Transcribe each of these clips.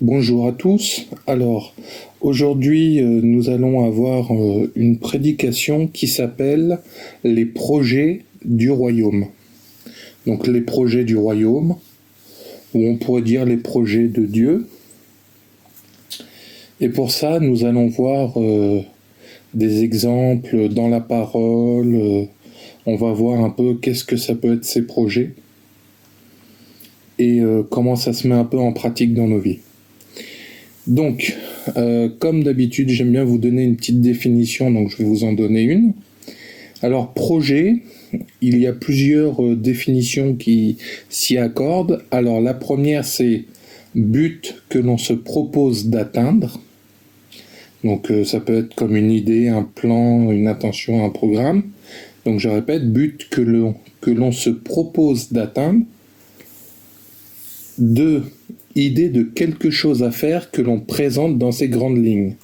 Bonjour à tous. Alors, aujourd'hui, nous allons avoir une prédication qui s'appelle les projets du royaume. Donc, les projets du royaume, ou on pourrait dire les projets de Dieu. Et pour ça, nous allons voir des exemples dans la parole. On va voir un peu qu'est-ce que ça peut être ces projets et comment ça se met un peu en pratique dans nos vies. Donc, comme d'habitude, j'aime bien vous donner une petite définition, donc je vais vous en donner une. Alors, projet, il y a plusieurs définitions qui s'y accordent. Alors, la première, c'est but que l'on se propose d'atteindre. Donc, ça peut être comme une idée, un plan, une intention, un programme. Donc, je répète, but que l'on se propose d'atteindre. 2. Idée de quelque chose à faire que l'on présente dans ses grandes lignes.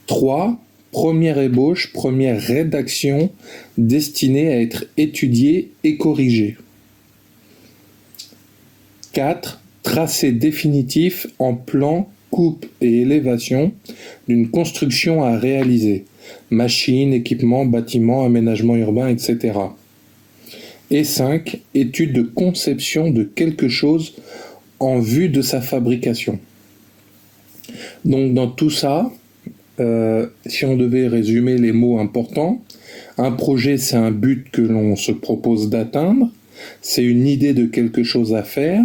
3. Première ébauche, première rédaction destinée à être étudiée et corrigée. 4. Tracé définitif en plan, coupe et élévation d'une construction à réaliser. Machines, équipements, bâtiments, aménagements urbains, etc. Et 5. Étude de conception de quelque chose en vue de sa fabrication. Donc dans tout ça, si on devait résumer les mots importants, un projet c'est un but que l'on se propose d'atteindre, c'est une idée de quelque chose à faire,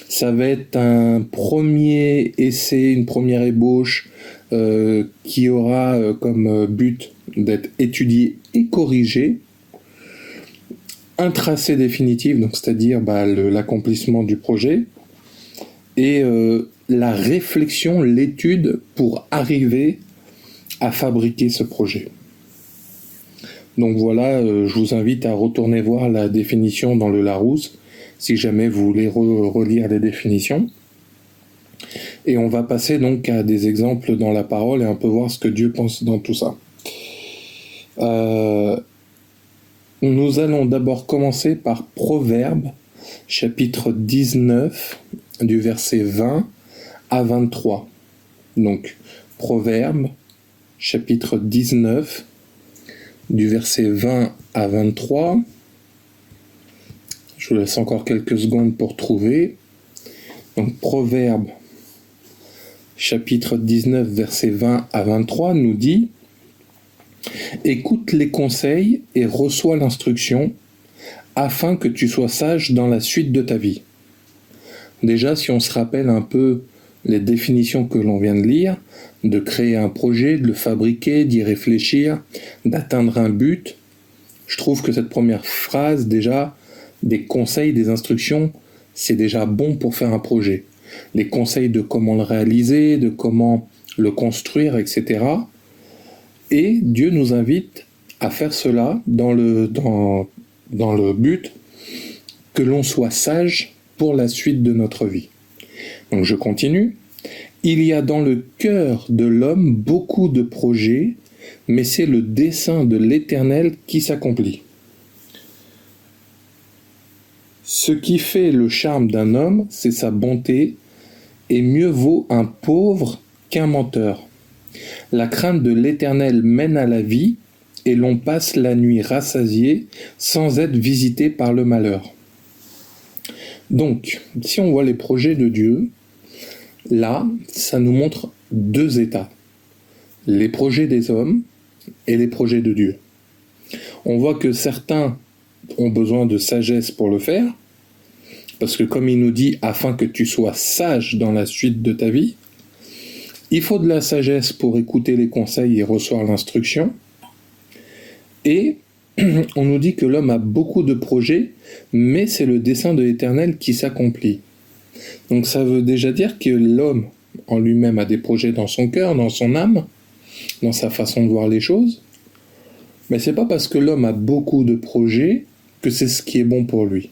ça va être un premier essai, une première ébauche qui aura comme but d'être étudié et corrigé, un tracé définitif, donc c'est-à-dire l'accomplissement du projet, et la réflexion, l'étude pour arriver à fabriquer ce projet. Donc voilà, je vous invite à retourner voir la définition dans le Larousse, si jamais vous voulez relire les définitions. Et on va passer donc à des exemples dans la parole et un peu voir ce que Dieu pense dans tout ça. Nous allons d'abord commencer par Proverbes, chapitre 19, du verset 20 à 23. Donc, Proverbes, chapitre 19, du verset 20 à 23. Je vous laisse encore quelques secondes pour trouver. Donc, Proverbes, chapitre 19, verset 20 à 23, nous dit « Écoute les conseils et reçois l'instruction, afin que tu sois sage dans la suite de ta vie. » Déjà, si on se rappelle un peu les définitions que l'on vient de lire, de créer un projet, de le fabriquer, d'y réfléchir, d'atteindre un but, je trouve que cette première phrase, déjà, des conseils, des instructions, c'est déjà bon pour faire un projet. Les conseils de comment le réaliser, de comment le construire, etc. Et Dieu nous invite à faire cela dans le but que l'on soit sage pour la suite de notre vie. Donc je continue. Il y a dans le cœur de l'homme beaucoup de projets, mais c'est le dessein de l'Éternel qui s'accomplit. Ce qui fait le charme d'un homme, c'est sa bonté, et mieux vaut un pauvre qu'un menteur. La crainte de l'Éternel mène à la vie, et l'on passe la nuit rassasié sans être visité par le malheur. Donc, si on voit les projets de Dieu, là, ça nous montre deux états. Les projets des hommes et les projets de Dieu. On voit que certains ont besoin de sagesse pour le faire, parce que comme il nous dit, afin que tu sois sage dans la suite de ta vie, il faut de la sagesse pour écouter les conseils et recevoir l'instruction. Et on nous dit que l'homme a beaucoup de projets, mais c'est le dessein de l'Éternel qui s'accomplit. Donc ça veut déjà dire que l'homme en lui-même a des projets dans son cœur, dans son âme, dans sa façon de voir les choses. Mais c'est pas parce que l'homme a beaucoup de projets que c'est ce qui est bon pour lui.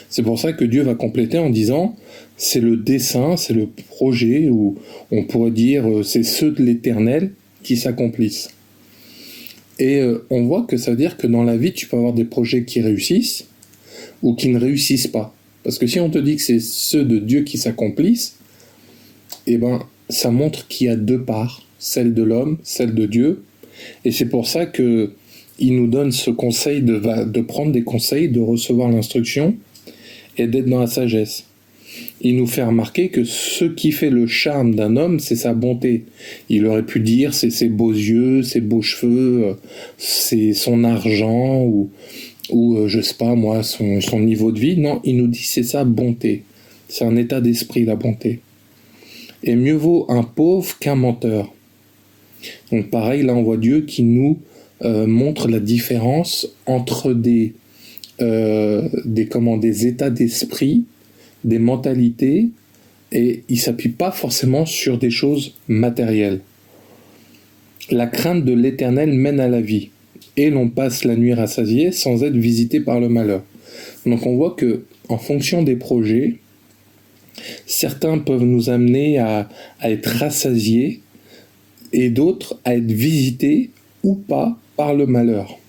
C'est pour ça que Dieu va compléter en disant c'est le dessein, c'est le projet, ou on pourrait dire c'est ceux de l'Éternel qui s'accomplissent. Et on voit que ça veut dire que dans la vie, tu peux avoir des projets qui réussissent ou qui ne réussissent pas. Parce que si on te dit que c'est ceux de Dieu qui s'accomplissent, eh ben, ça montre qu'il y a deux parts, celle de l'homme, celle de Dieu. Et c'est pour ça que il nous donne ce conseil de prendre des conseils, de recevoir l'instruction et d'être dans la sagesse. Il nous fait remarquer que ce qui fait le charme d'un homme, c'est sa bonté. Il aurait pu dire c'est ses beaux yeux, ses beaux cheveux, c'est son argent ou je sais pas moi, son niveau de vie. Non, il nous dit c'est sa bonté. C'est un état d'esprit, la bonté. Et mieux vaut un pauvre qu'un menteur. Donc pareil, là on voit Dieu qui nous montre la différence entre des états d'esprit, des mentalités, et il ne s'appuie pas forcément sur des choses matérielles. La crainte de l'Éternel mène à la vie, et l'on passe la nuit rassasié sans être visité par le malheur. Donc on voit que, en fonction des projets, certains peuvent nous amener à être rassasiés, et d'autres à être visités ou pas par le malheur.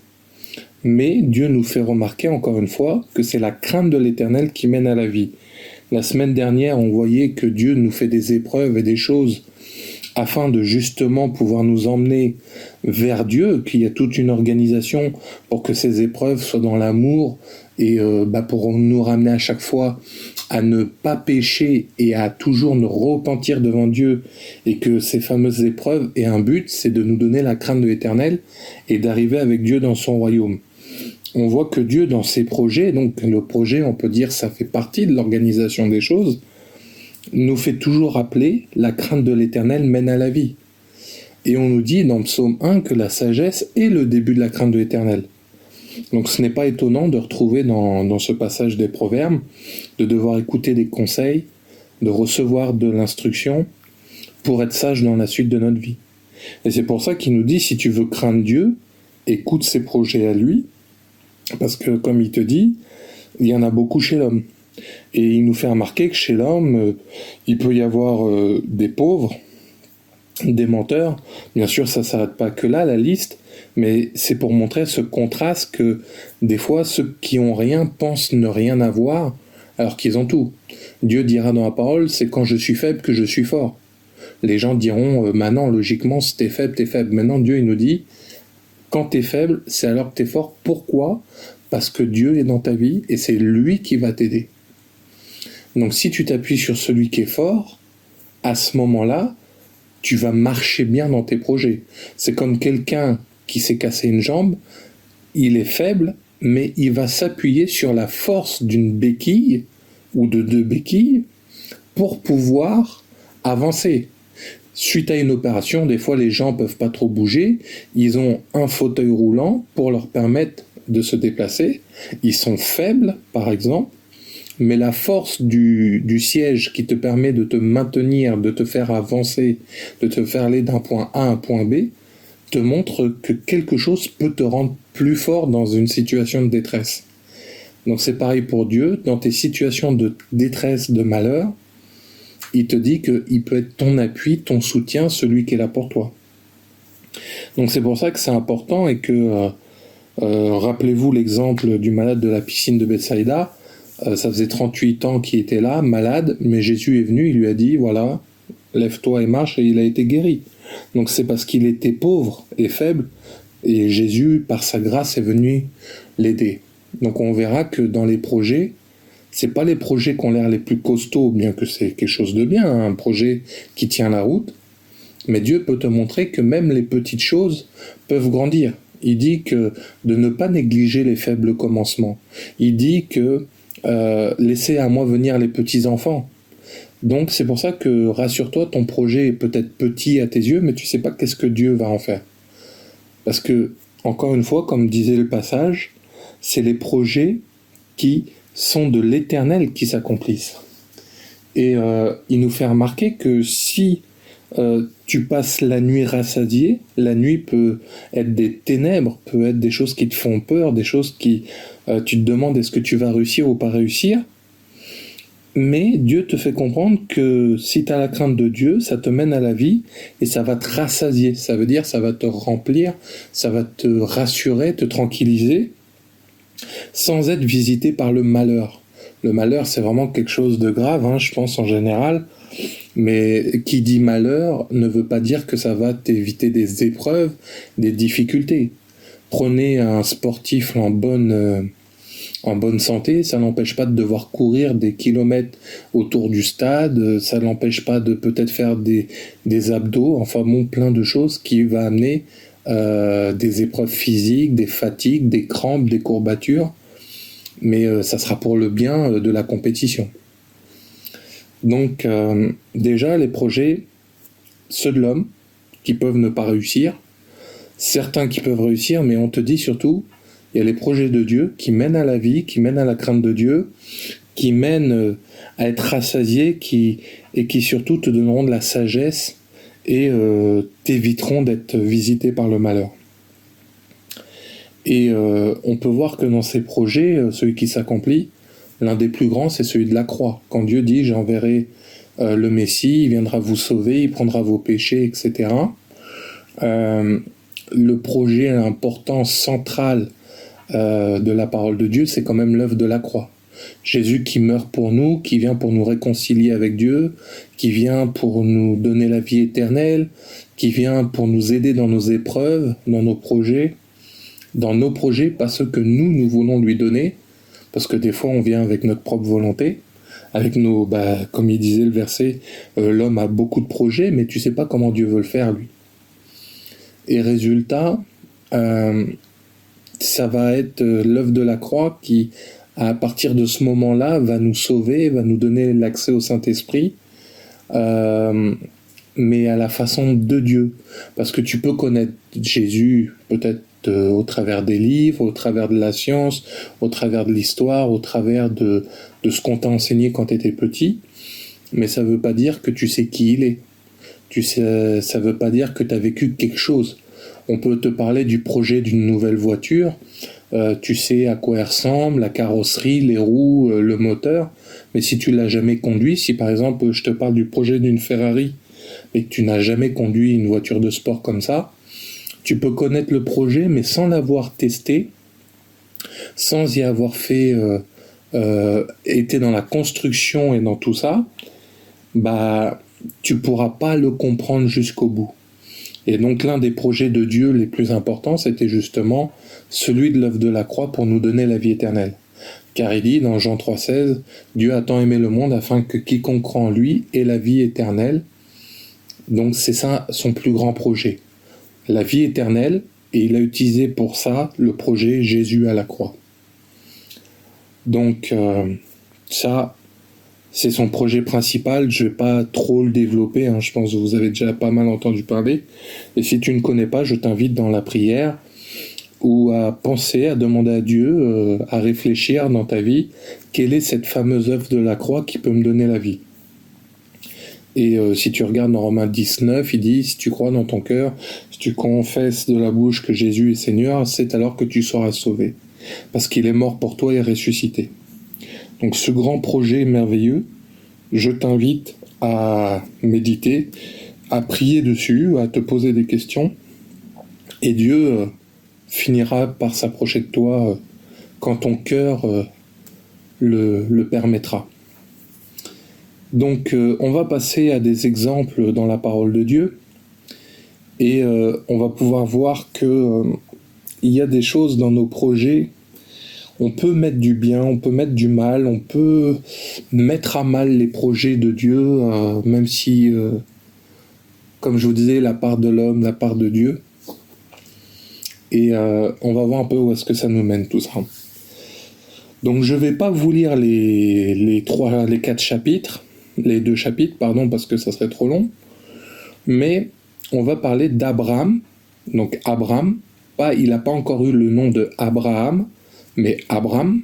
Mais Dieu nous fait remarquer encore une fois que c'est la crainte de l'Éternel qui mène à la vie. La semaine dernière, on voyait que Dieu nous fait des épreuves et des choses afin de justement pouvoir nous emmener vers Dieu, qu'il y a toute une organisation pour que ces épreuves soient dans l'amour et pour nous ramener à chaque fois à ne pas pécher et à toujours nous repentir devant Dieu, et que ces fameuses épreuves aient un but, c'est de nous donner la crainte de l'Éternel et d'arriver avec Dieu dans son royaume. On voit que Dieu dans ses projets, donc le projet on peut dire ça fait partie de l'organisation des choses, nous fait toujours rappeler la crainte de l'Éternel mène à la vie. Et on nous dit dans Psaume 1 que la sagesse est le début de la crainte de l'Éternel. Donc ce n'est pas étonnant de retrouver dans ce passage des Proverbes, de devoir écouter des conseils, de recevoir de l'instruction pour être sage dans la suite de notre vie. Et c'est pour ça qu'il nous dit, si tu veux craindre Dieu, écoute ses projets à lui, parce que comme il te dit, il y en a beaucoup chez l'homme. Et il nous fait remarquer que chez l'homme, il peut y avoir des pauvres, des menteurs. Bien sûr, ça ne s'arrête pas que là, la liste, mais c'est pour montrer ce contraste que des fois, ceux qui ont rien pensent ne rien avoir, alors qu'ils ont tout. Dieu dira dans la parole, c'est quand je suis faible que je suis fort. Les gens diront, maintenant, logiquement, si t'es faible, t'es faible. Maintenant, Dieu, il nous dit, quand t'es faible, c'est alors que t'es fort. Pourquoi ? Parce que Dieu est dans ta vie et c'est lui qui va t'aider. Donc si tu t'appuies sur celui qui est fort, à ce moment-là, tu vas marcher bien dans tes projets. C'est comme quelqu'un qui s'est cassé une jambe, il est faible, mais il va s'appuyer sur la force d'une béquille ou de deux béquilles pour pouvoir avancer. Suite à une opération, des fois les gens peuvent pas trop bouger, ils ont un fauteuil roulant pour leur permettre de se déplacer, ils sont faibles par exemple, mais la force du siège qui te permet de te maintenir, de te faire avancer, de te faire aller d'un point A à un point B, te montre que quelque chose peut te rendre plus fort dans une situation de détresse. Donc c'est pareil pour Dieu, dans tes situations de détresse, de malheur, il te dit qu'il peut être ton appui, ton soutien, celui qui est là pour toi. Donc c'est pour ça que c'est important et que, rappelez-vous l'exemple du malade de la piscine de Bethsaïda, ça faisait 38 ans qu'il était là, malade, mais Jésus est venu, il lui a dit, voilà, lève-toi et marche, et il a été guéri. Donc c'est parce qu'il était pauvre et faible, et Jésus, par sa grâce, est venu l'aider. Donc on verra que dans les projets, c'est pas les projets qui ont l'air les plus costauds, bien que c'est quelque chose de bien, hein, un projet qui tient la route, mais Dieu peut te montrer que même les petites choses peuvent grandir. Il dit que de ne pas négliger les faibles commencements. Il dit que laissez à moi venir les petits-enfants. Donc c'est pour ça que, rassure-toi, ton projet est peut-être petit à tes yeux, mais tu sais pas qu'est-ce que Dieu va en faire. Parce que, encore une fois, comme disait le passage, c'est les projets qui sont de l'Éternel qui s'accomplissent. Et il nous fait remarquer que si tu passes la nuit rassasié, la nuit peut être des ténèbres, peut être des choses qui te font peur, des choses qui tu te demandes est-ce que tu vas réussir ou pas réussir, mais Dieu te fait comprendre que si tu as la crainte de Dieu, ça te mène à la vie et ça va te rassasier, ça veut dire ça va te remplir, ça va te rassurer, te tranquilliser, sans être visité par le malheur. Le malheur, c'est vraiment quelque chose de grave, hein, je pense en général. Mais qui dit malheur ne veut pas dire que ça va t'éviter des épreuves, des difficultés. Prenez un sportif en bonne santé, ça n'empêche pas de devoir courir des kilomètres autour du stade, ça n'empêche pas de peut-être faire des abdos, enfin bon, plein de choses qui va amener des épreuves physiques, des fatigues, des crampes, des courbatures, mais ça sera pour le bien de la compétition. Donc déjà, les projets, ceux de l'homme, qui peuvent ne pas réussir, certains qui peuvent réussir, mais on te dit surtout, il y a les projets de Dieu qui mènent à la vie, qui mènent à la crainte de Dieu, qui mènent à être rassasié, et qui surtout te donneront de la sagesse et t'éviteront d'être visité par le malheur. Et on peut voir que dans ces projets, celui qui s'accomplit, l'un des plus grands, c'est celui de la croix. Quand Dieu dit « j'enverrai le Messie, il viendra vous sauver, il prendra vos péchés, etc. » Le projet important, central de la parole de Dieu, c'est quand même l'œuvre de la croix. Jésus qui meurt pour nous, qui vient pour nous réconcilier avec Dieu, qui vient pour nous donner la vie éternelle, qui vient pour nous aider dans nos épreuves, dans nos projets, pas ceux que nous voulons lui donner, parce que des fois on vient avec notre propre volonté, avec comme il disait le verset, l'homme a beaucoup de projets, mais tu sais pas comment Dieu veut le faire lui. Et résultat, ça va être l'œuvre de la croix qui, à partir de ce moment-là, va nous sauver, va nous donner l'accès au Saint-Esprit, mais à la façon de Dieu. Parce que tu peux connaître Jésus peut-être au travers des livres, au travers de la science, au travers de l'histoire, au travers de ce qu'on t'a enseigné quand tu étais petit, mais ça ne veut pas dire que tu sais qui il est. Ça ne veut pas dire que tu as vécu quelque chose. On peut te parler du projet d'une nouvelle voiture, tu sais à quoi elle ressemble, la carrosserie, les roues, le moteur, mais si tu l'as jamais conduit, si par exemple je te parle du projet d'une Ferrari et que tu n'as jamais conduit une voiture de sport comme ça, tu peux connaître le projet mais sans l'avoir testé, sans y avoir fait été dans la construction et dans tout ça, tu pourras pas le comprendre jusqu'au bout. Et donc l'un des projets de Dieu les plus importants, c'était justement celui de l'œuvre de la croix pour nous donner la vie éternelle. Car il dit dans Jean 3,16, « Dieu a tant aimé le monde afin que quiconque croit en lui ait la vie éternelle. » Donc c'est ça son plus grand projet, la vie éternelle, et il a utilisé pour ça le projet Jésus à la croix. Donc ça, c'est son projet principal, je ne vais pas trop le développer, je pense que vous avez déjà pas mal entendu parler. Et si tu ne connais pas, je t'invite dans la prière ou à penser, à demander à Dieu, à réfléchir dans ta vie, quelle est cette fameuse œuvre de la croix qui peut me donner la vie. Et si tu regardes dans Romains 19, il dit, si tu crois dans ton cœur, si tu confesses de la bouche que Jésus est Seigneur, c'est alors que tu seras sauvé. Parce qu'il est mort pour toi et ressuscité. Donc ce grand projet merveilleux, je t'invite à méditer, à prier dessus, à te poser des questions, et Dieu finira par s'approcher de toi quand ton cœur le permettra. Donc on va passer à des exemples dans la parole de Dieu, et on va pouvoir voir que il y a des choses dans nos projets. On peut mettre du bien, on peut mettre du mal, on peut mettre à mal les projets de Dieu, même si, comme je vous disais, la part de l'homme, la part de Dieu. Et on va voir un peu où est-ce que ça nous mène tout ça. Donc je ne vais pas vous lire les 4 chapitres, les 2 chapitres, pardon, parce que ça serait trop long. Mais on va parler d'Abraham. Donc Abraham, il n'a pas encore eu le nom de Abraham, mais Abraham,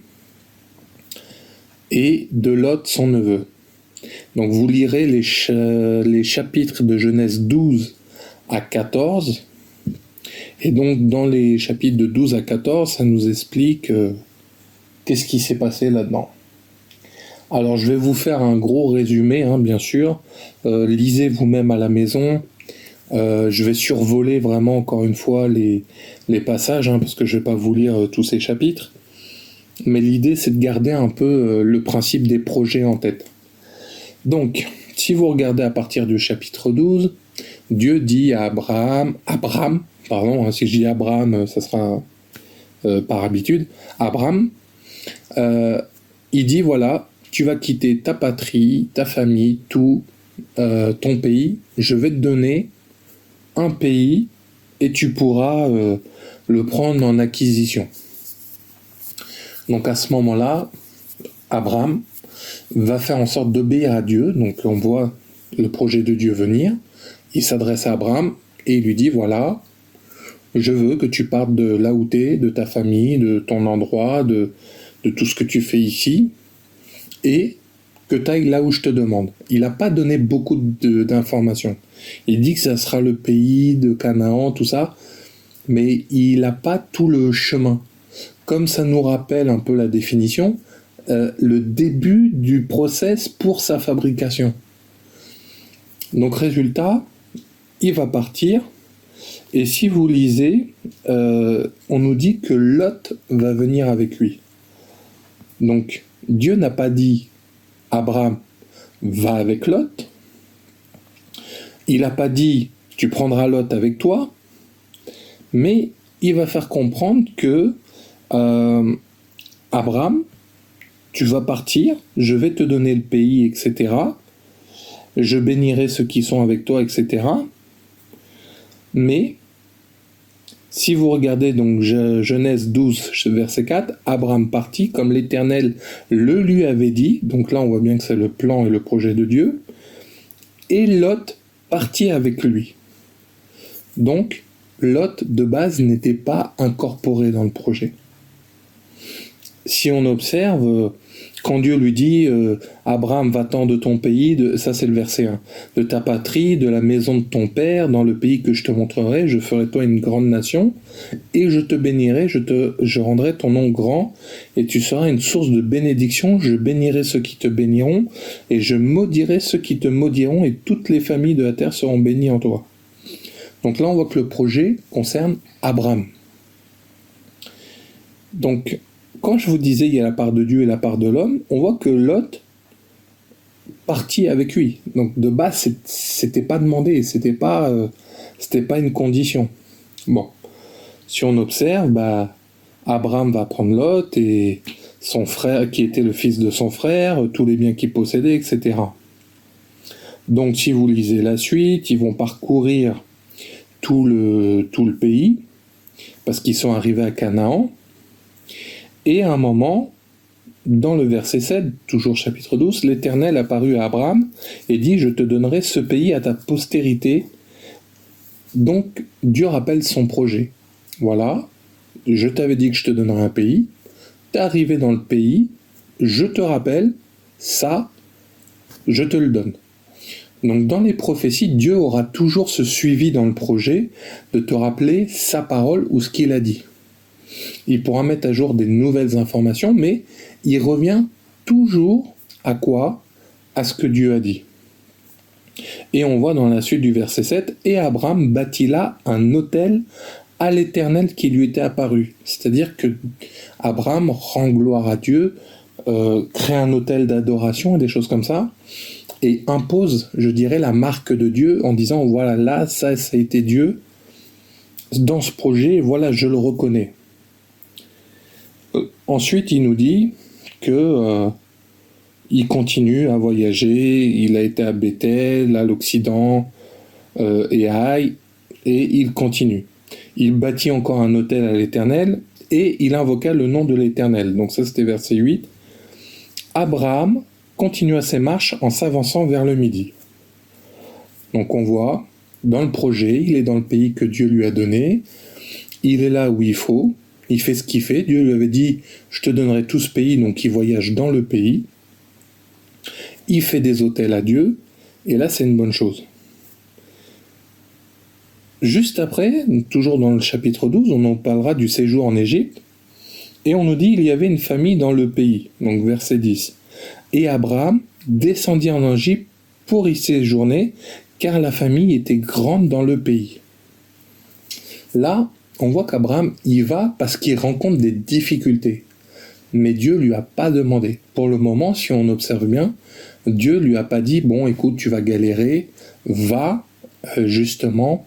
et de Lot, son neveu. Donc vous lirez les chapitres de Genèse 12 à 14, et donc dans les chapitres de 12 à 14, ça nous explique qu'est-ce qui s'est passé là-dedans. Alors je vais vous faire un gros résumé, bien sûr, lisez vous-même à la maison. Je vais survoler vraiment encore une fois les passages, parce que je ne vais pas vous lire tous ces chapitres. mais l'idée c'est de garder un peu le principe des projets en tête. Donc, si vous regardez à partir du chapitre 12, Dieu dit à Abraham, si je dis Abraham, ça sera par habitude, Abraham, il dit voilà, tu vas quitter ta patrie, ta famille, tout, ton pays, je vais te donner un pays et tu pourras le prendre en acquisition. Donc à ce moment-là, Abraham va faire en sorte d'obéir à Dieu, donc on voit le projet de Dieu venir, il s'adresse à Abraham et il lui dit voilà, je veux que tu partes de là où tu es, de ta famille, de ton endroit, de tout ce que tu fais ici, et que tu ailles là où je te demande. Il n'a pas donné beaucoup d'informations. Il dit que ça sera le pays de Canaan, tout ça, mais il n'a pas tout le chemin. Comme ça nous rappelle un peu la définition, le début du process pour sa fabrication. Donc résultat, il va partir, et si vous lisez, on nous dit que Lot va venir avec lui. Donc Dieu n'a pas dit Abraham va avec Lot, il n'a pas dit tu prendras Lot avec toi, mais il va faire comprendre que Abraham, tu vas partir, je vais te donner le pays, etc. Je bénirai ceux qui sont avec toi, etc. Mais, si vous regardez donc Genèse 12, verset 4, Abraham partit comme l'Éternel le lui avait dit, donc là on voit bien que c'est le plan et le projet de Dieu, et Lot partit avec lui. Donc, Lot de base n'était pas incorporé dans le projet. Si on observe, quand Dieu lui dit Abraham, va-t'en de ton pays, ça c'est le verset 1, de ta patrie, de la maison de ton père, dans le pays que je te montrerai, je ferai toi une grande nation, et je te bénirai, je rendrai ton nom grand, et tu seras une source de bénédiction, je bénirai ceux qui te béniront, et je maudirai ceux qui te maudiront, et toutes les familles de la terre seront bénies en toi. Donc là on voit que le projet concerne Abraham. Donc, quand je vous disais il y a la part de Dieu et la part de l'homme, on voit que Lot partit avec lui. Donc de base, c'était pas demandé, c'était pas une condition. Bon, si on observe, Abraham va prendre Lot et son frère, qui était le fils de son frère, tous les biens qu'il possédait, etc. Donc si vous lisez la suite, ils vont parcourir tout le pays, parce qu'ils sont arrivés à Canaan. Et à un moment, dans le verset 7, toujours chapitre 12, l'Éternel apparut à Abraham et dit « Je te donnerai ce pays à ta postérité ». Donc, Dieu rappelle son projet. Voilà, je t'avais dit que je te donnerais un pays, t'es arrivé dans le pays, je te rappelle, ça, je te le donne. Donc, dans les prophéties, Dieu aura toujours ce suivi dans le projet de te rappeler sa parole ou ce qu'il a dit. Il pourra mettre à jour des nouvelles informations, mais il revient toujours à quoi? À ce que Dieu a dit. Et on voit dans la suite du verset 7, « Et Abraham bâtit là un autel à l'Éternel qui lui était apparu. » C'est-à-dire que Abraham rend gloire à Dieu, crée un autel d'adoration et des choses comme ça, et impose, je dirais, la marque de Dieu en disant « Voilà, là, ça a été Dieu. Dans ce projet, voilà, je le reconnais. » Ensuite, il nous dit que il continue à voyager, il a été à Bethel, à l'Occident et à Haï, et il continue. Il bâtit encore un autel à l'Éternel, et il invoqua le nom de l'Éternel. Donc ça, c'était verset 8. Abraham continua ses marches en s'avançant vers le midi. Donc on voit, dans le projet, il est dans le pays que Dieu lui a donné, il est là où il faut, il fait ce qu'il fait. Dieu lui avait dit « Je te donnerai tout ce pays », donc il voyage dans le pays. Il fait des autels à Dieu, et là c'est une bonne chose. Juste après, toujours dans le chapitre 12, on en parlera du séjour en Égypte, et on nous dit « Il y avait une famille dans le pays », donc verset 10. « Et Abraham descendit en Égypte pour y séjourner, car la famille était grande dans le pays. » Là, on voit qu'Abraham y va parce qu'il rencontre des difficultés. mais Dieu lui a pas demandé. Pour le moment, si on observe bien, Dieu lui a pas dit, bon, écoute, tu vas galérer, va justement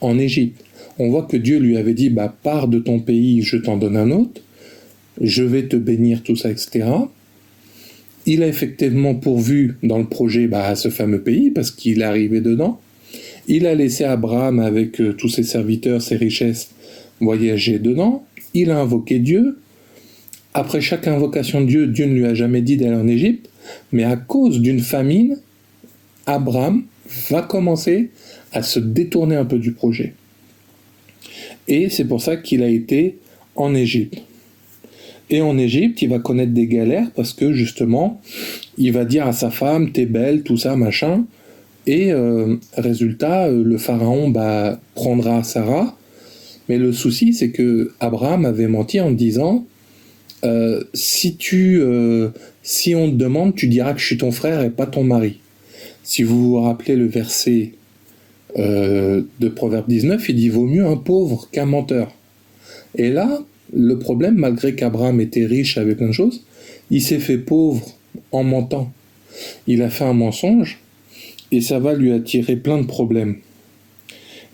en Égypte. On voit que Dieu lui avait dit, bah, pars de ton pays, je t'en donne un autre, je vais te bénir, tout ça, etc. Il a effectivement pourvu dans le projet à ce fameux pays, parce qu'il est arrivé dedans. Il a laissé Abraham avec tous ses serviteurs, ses richesses, voyager dedans. Il a invoqué Dieu. Après chaque invocation de Dieu, Dieu ne lui a jamais dit d'aller en Égypte, mais à cause d'une famine, Abraham va commencer à se détourner un peu du projet. Et c'est pour ça qu'il a été en Égypte. Et en Égypte, il va connaître des galères parce que justement, il va dire à sa femme, t'es belle, tout ça, machin. Et résultat, le pharaon prendra Sarah. Mais le souci, c'est que Abraham avait menti en disant, si on te demande, tu diras que je suis ton frère et pas ton mari. Si vous vous rappelez le verset de Proverbe 19, il dit vaut mieux un pauvre qu'un menteur. Et là, le problème, malgré qu'Abraham était riche avec plein de choses, il s'est fait pauvre en mentant. Il a fait un mensonge et ça va lui attirer plein de problèmes.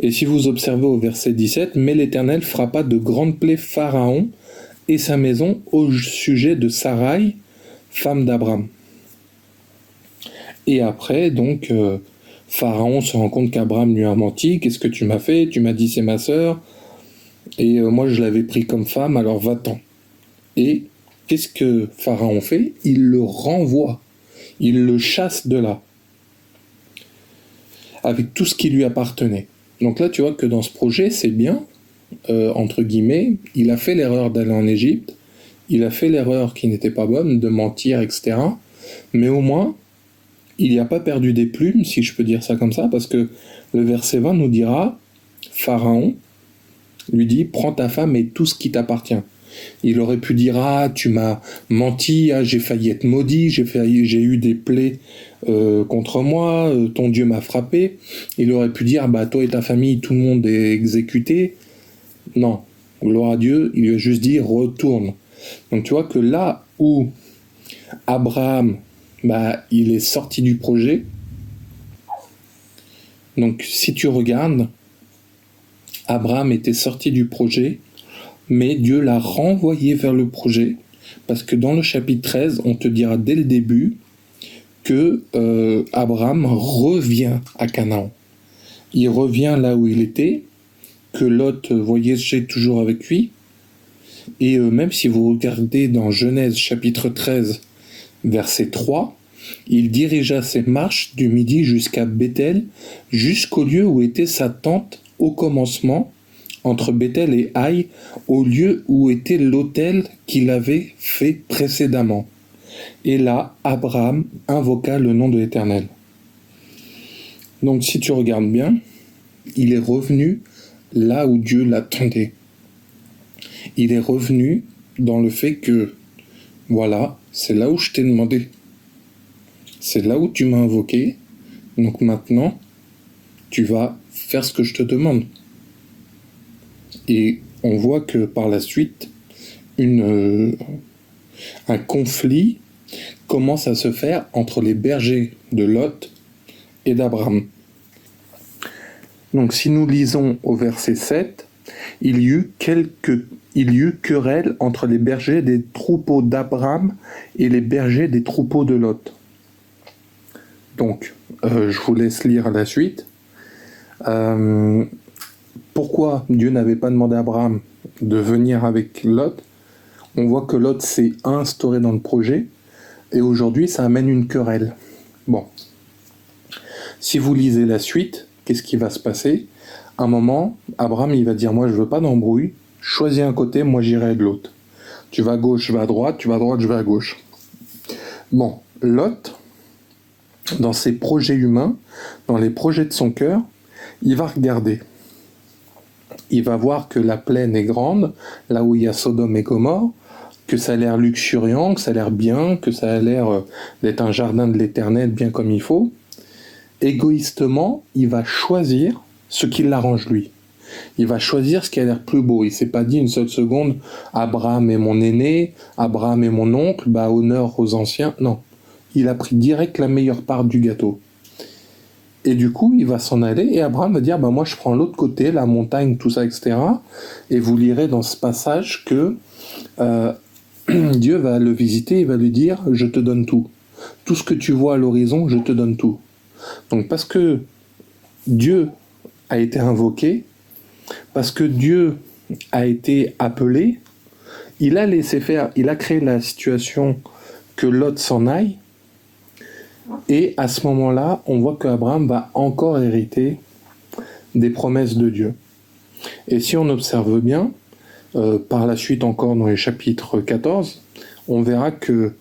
Et si vous observez au verset 17, mais l'Éternel frappa de grandes plaies Pharaon et sa maison au sujet de Sarai, femme d'Abraham. Et après, donc, Pharaon se rend compte qu'Abraham lui a menti. Qu'est-ce que tu m'as fait? Tu m'as dit c'est ma sœur. Et moi je l'avais pris comme femme, alors va-t'en. Et qu'est-ce que Pharaon fait? Il le renvoie. Il le chasse de là. Avec tout ce qui lui appartenait. Donc là tu vois que dans ce projet c'est bien, entre guillemets, il a fait l'erreur d'aller en Égypte. Il a fait l'erreur qui n'était pas bonne, de mentir, etc. Mais au moins, il n'y a pas perdu des plumes, si je peux dire ça comme ça, parce que le verset 20 nous dira, Pharaon lui dit, prends ta femme et tout ce qui t'appartient. Il aurait pu dire, ah, tu m'as menti, ah, j'ai failli être maudit, j'ai eu des plaies contre moi, ton Dieu m'a frappé. Il aurait pu dire, bah, toi et ta famille, tout le monde est exécuté. Non, gloire à Dieu, il lui a juste dit, retourne. Donc tu vois que là où Abraham, il est sorti du projet, donc si tu regardes, Abraham était sorti du projet, mais Dieu l'a renvoyé vers le projet, parce que dans le chapitre 13, on te dira dès le début que Abraham revient à Canaan. Il revient là où il était, que Lot voyageait toujours avec lui, et même si vous regardez dans Genèse chapitre 13, verset 3, il dirigea ses marches du midi jusqu'à Béthel, jusqu'au lieu où était sa tente au commencement, entre Béthel et Haï, au lieu où était l'autel qu'il avait fait précédemment. Et là, Abraham invoqua le nom de l'Éternel. Donc si tu regardes bien, il est revenu là où Dieu l'attendait. Il est revenu dans le fait que, voilà, c'est là où je t'ai demandé. C'est là où tu m'as invoqué. Donc maintenant, tu vas faire ce que je te demande. Et on voit que par la suite, un conflit commence à se faire entre les bergers de Lot et d'Abraham. Donc si nous lisons au verset 7, il y eut querelle entre les bergers des troupeaux d'Abraham et les bergers des troupeaux de Lot. Donc, je vous laisse lire la suite. Pourquoi Dieu n'avait pas demandé à Abraham de venir avec Lot? On voit que Lot s'est instauré dans le projet, et aujourd'hui ça amène une querelle. Bon, si vous lisez la suite, qu'est-ce qui va se passer? À un moment, Abraham il va dire, moi je veux pas d'embrouille, choisis un côté, moi j'irai de l'autre. Tu vas à gauche, je vais à droite, tu vas à droite, je vais à gauche. Bon, Lot, dans ses projets humains, dans les projets de son cœur, il va regarder. Il va voir que la plaine est grande, là où il y a Sodome et Gomorrhe, que ça a l'air luxuriant, que ça a l'air bien, que ça a l'air d'être un jardin de l'Éternel bien comme il faut. Égoïstement, il va choisir ce qui l'arrange lui. Il va choisir ce qui a l'air plus beau. Il s'est pas dit une seule seconde, Abraham est mon aîné, Abraham est mon oncle, honneur aux anciens. Non. Il a pris direct la meilleure part du gâteau. Et du coup, il va s'en aller et Abraham va dire, moi je prends l'autre côté, la montagne, tout ça, etc. Et vous lirez dans ce passage que Dieu va le visiter, il va lui dire, je te donne tout. Tout ce que tu vois à l'horizon, je te donne tout. Donc parce que Dieu a été invoqué, parce que Dieu a été appelé, il a laissé faire, il a créé la situation que Lot s'en aille, et à ce moment-là, on voit qu'Abraham va encore hériter des promesses de Dieu. Et si on observe bien, par la suite encore dans les chapitres 14, on verra que